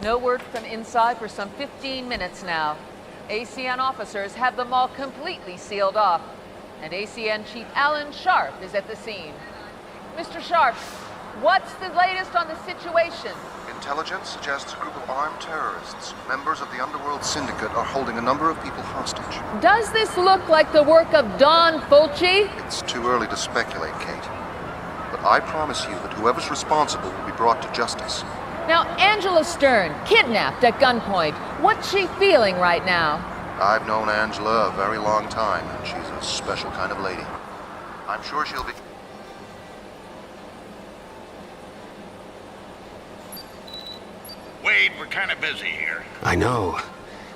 No word from inside for some 15 minutes now. ACN officers have the mall completely sealed off, and ACN Chief Alan Sharp is at the scene. Mr. Sharp, what's the latest on the situation? Intelligence suggests a group of armed terrorists, members of the underworld syndicate, are holding a number of people hostage. Does this look like the work of Don Fulci? It's too early to speculate, Kate. But I promise you that whoever's responsible will be brought to justice. Now, Angela Stern, kidnapped at gunpoint. What's she feeling right now? I've known Angela a very long time, and she's a special kind of lady. I'm sure she'll be... Wade, we're kind of busy here. I know.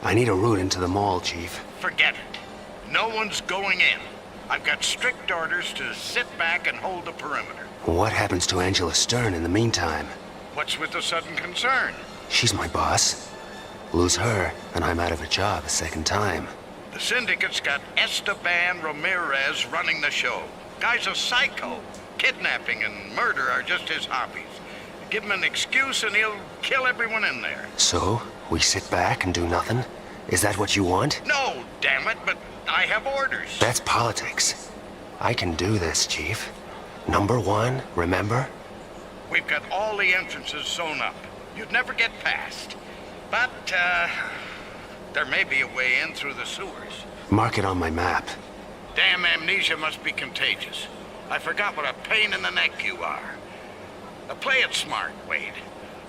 I need a route into the mall, Chief. Forget it. No one's going in. I've got strict orders to sit back and hold the perimeter. What happens to Angela Stern in the meantime? What's with the sudden concern? She's my boss. Lose her, and I'm out of a job a second time. The syndicate's got Esteban Ramirez running the show. Guy's a psycho. Kidnapping and murder are just his hobbies. Give him an excuse and he'll kill everyone in there. So, we sit back and do nothing? Is that what you want? No, damn it, but I have orders. That's politics. I can do this, Chief. Number one, remember? We've got all the entrances sewn up. You'd never get past. But, there may be a way in through the sewers. Mark it on my map. Damn amnesia must be contagious. I forgot what a pain in the neck you are. Play it smart, Wade.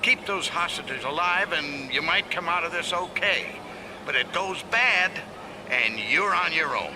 Keep those hostages alive and you might come out of this okay. But it goes bad, and you're on your own.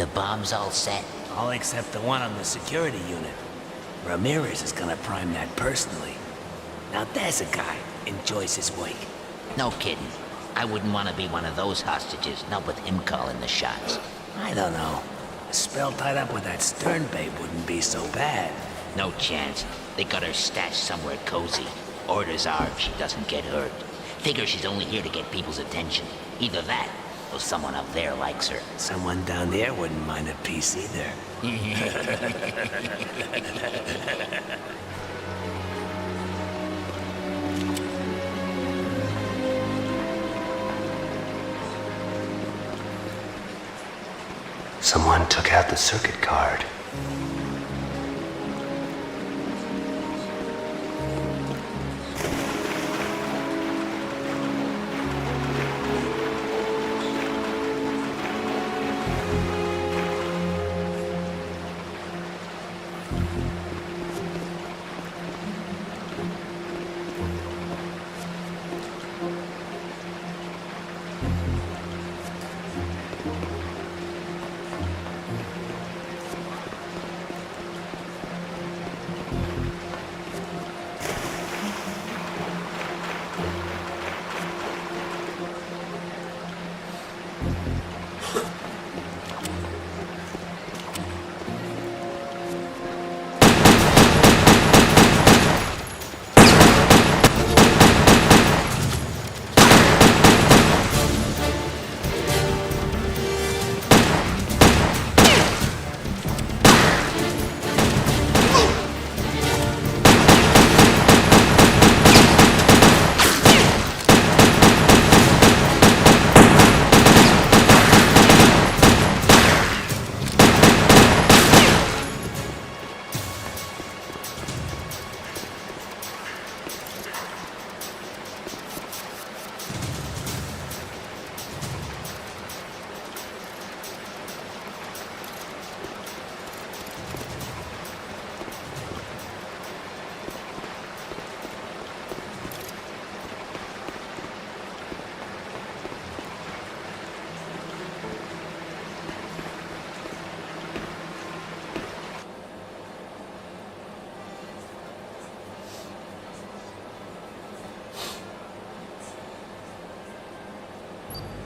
The bomb's all set? All except the one on the security unit. Ramirez is gonna prime that personally. Now there's a guy enjoys his work. No kidding. I wouldn't want to be one of those hostages, not with him calling the shots. I don't know. A spell tied up with that Stern babe wouldn't be so bad. No chance. They got her stashed somewhere cozy. Orders are if she doesn't get hurt. Figure she's only here to get people's attention. Either that, or someone up there likes her. Someone down there wouldn't mind a piece either. Someone took out the circuit card.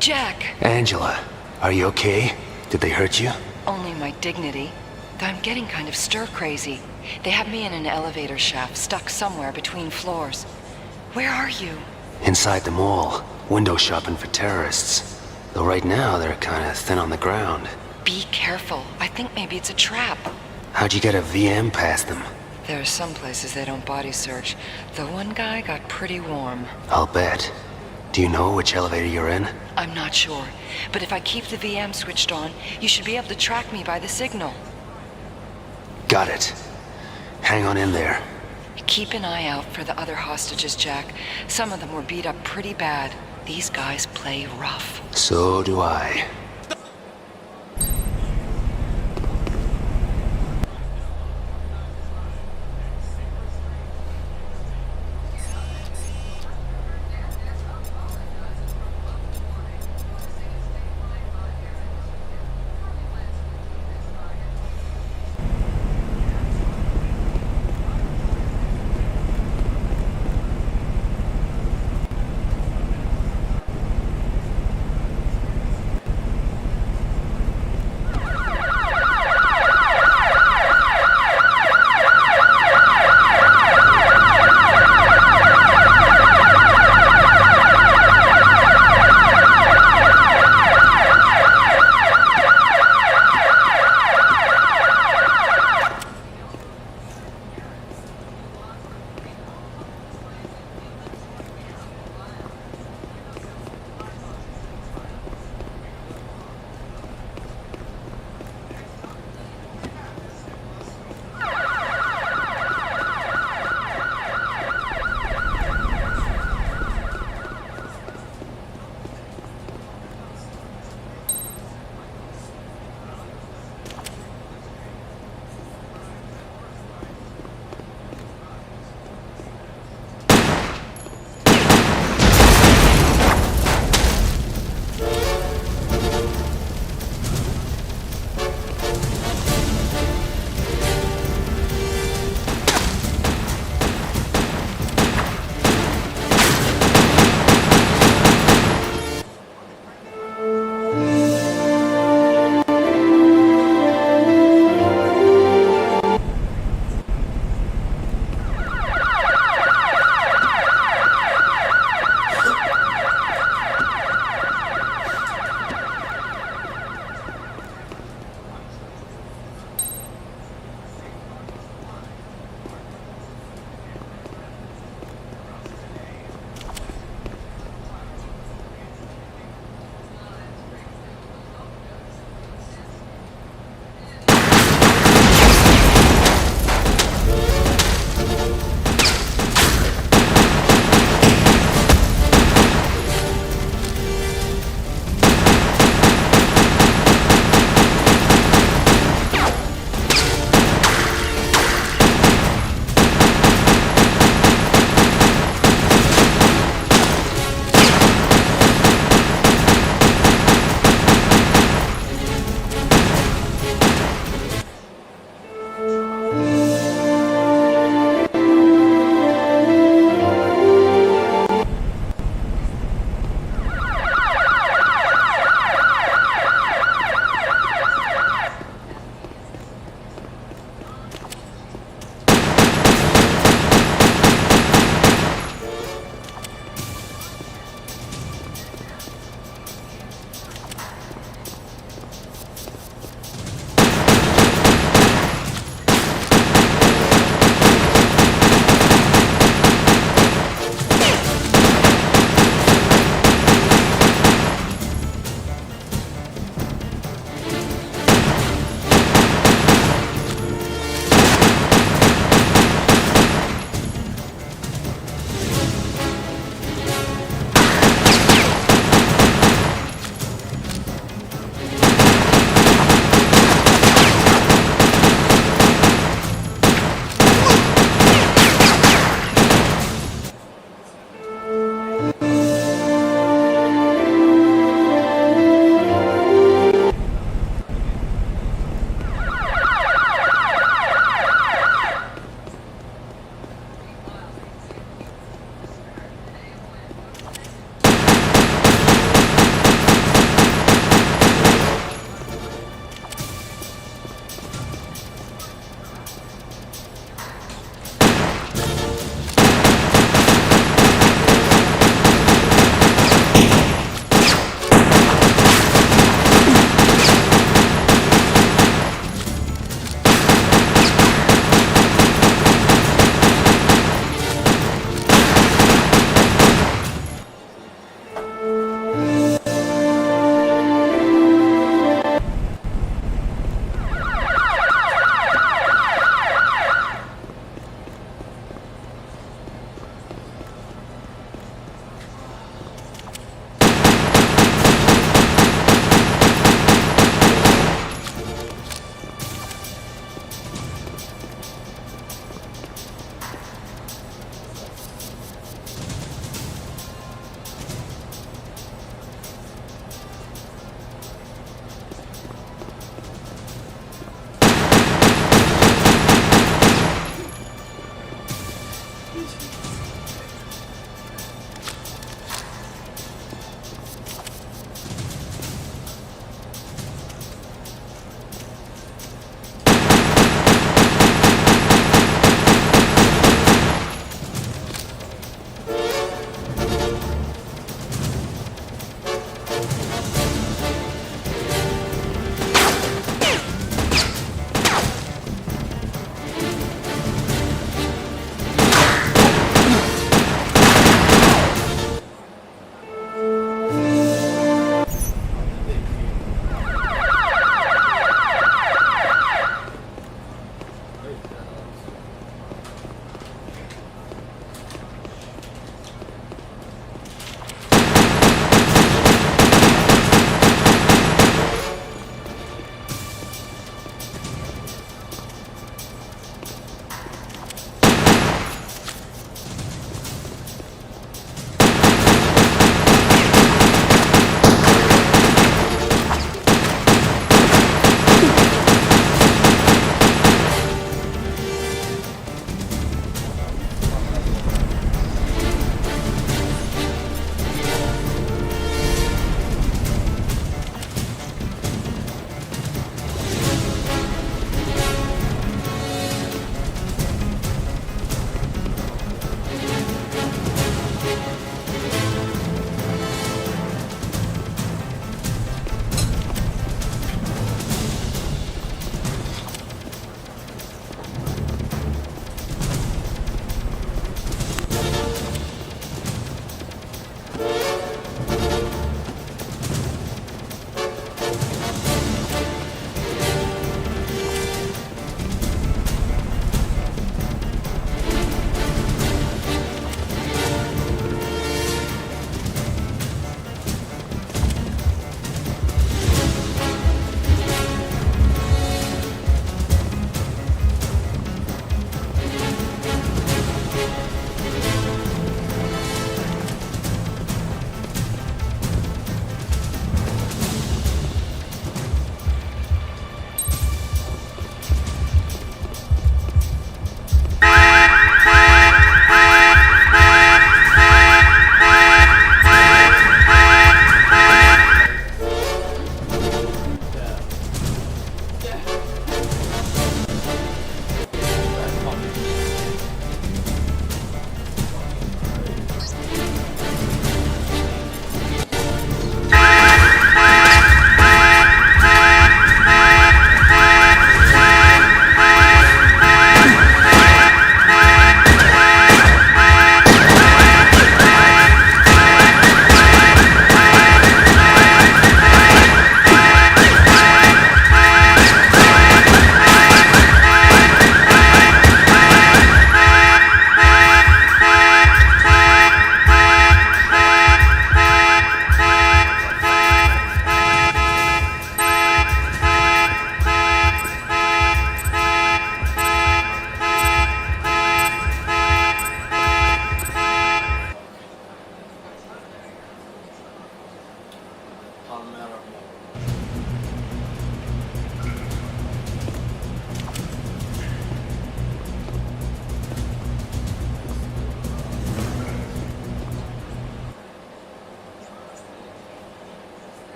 Jack! Angela, are you okay? Did they hurt you? Only my dignity. Though I'm getting kind of stir-crazy. They have me in an elevator shaft, stuck somewhere between floors. Where are you? Inside the mall, window shopping for terrorists. Though right now they're kinda thin on the ground. Be careful. I think maybe it's a trap. How'd you get a VM past them? There are some places they don't body search. The one guy got pretty warm. I'll bet. Do you know which elevator you're in? I'm not sure, but if I keep the VM switched on, you should be able to track me by the signal. Got it. Hang on in there. Keep an eye out for the other hostages, Jack. Some of them were beat up pretty bad. These guys play rough. So do I.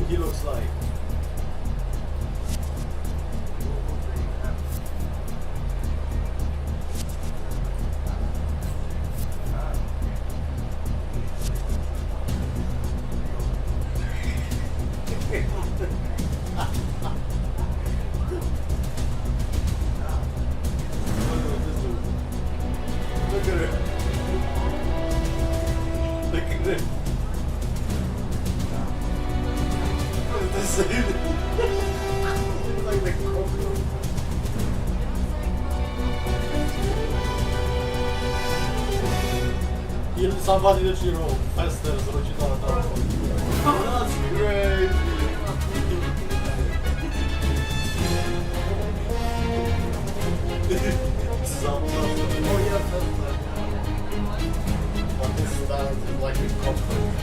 he looks like. Look at it. Look at it. This is like the coconut. Somebody that you know, faster, that's great. Oh yeah, but this stands like a coconut.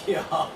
Yeah,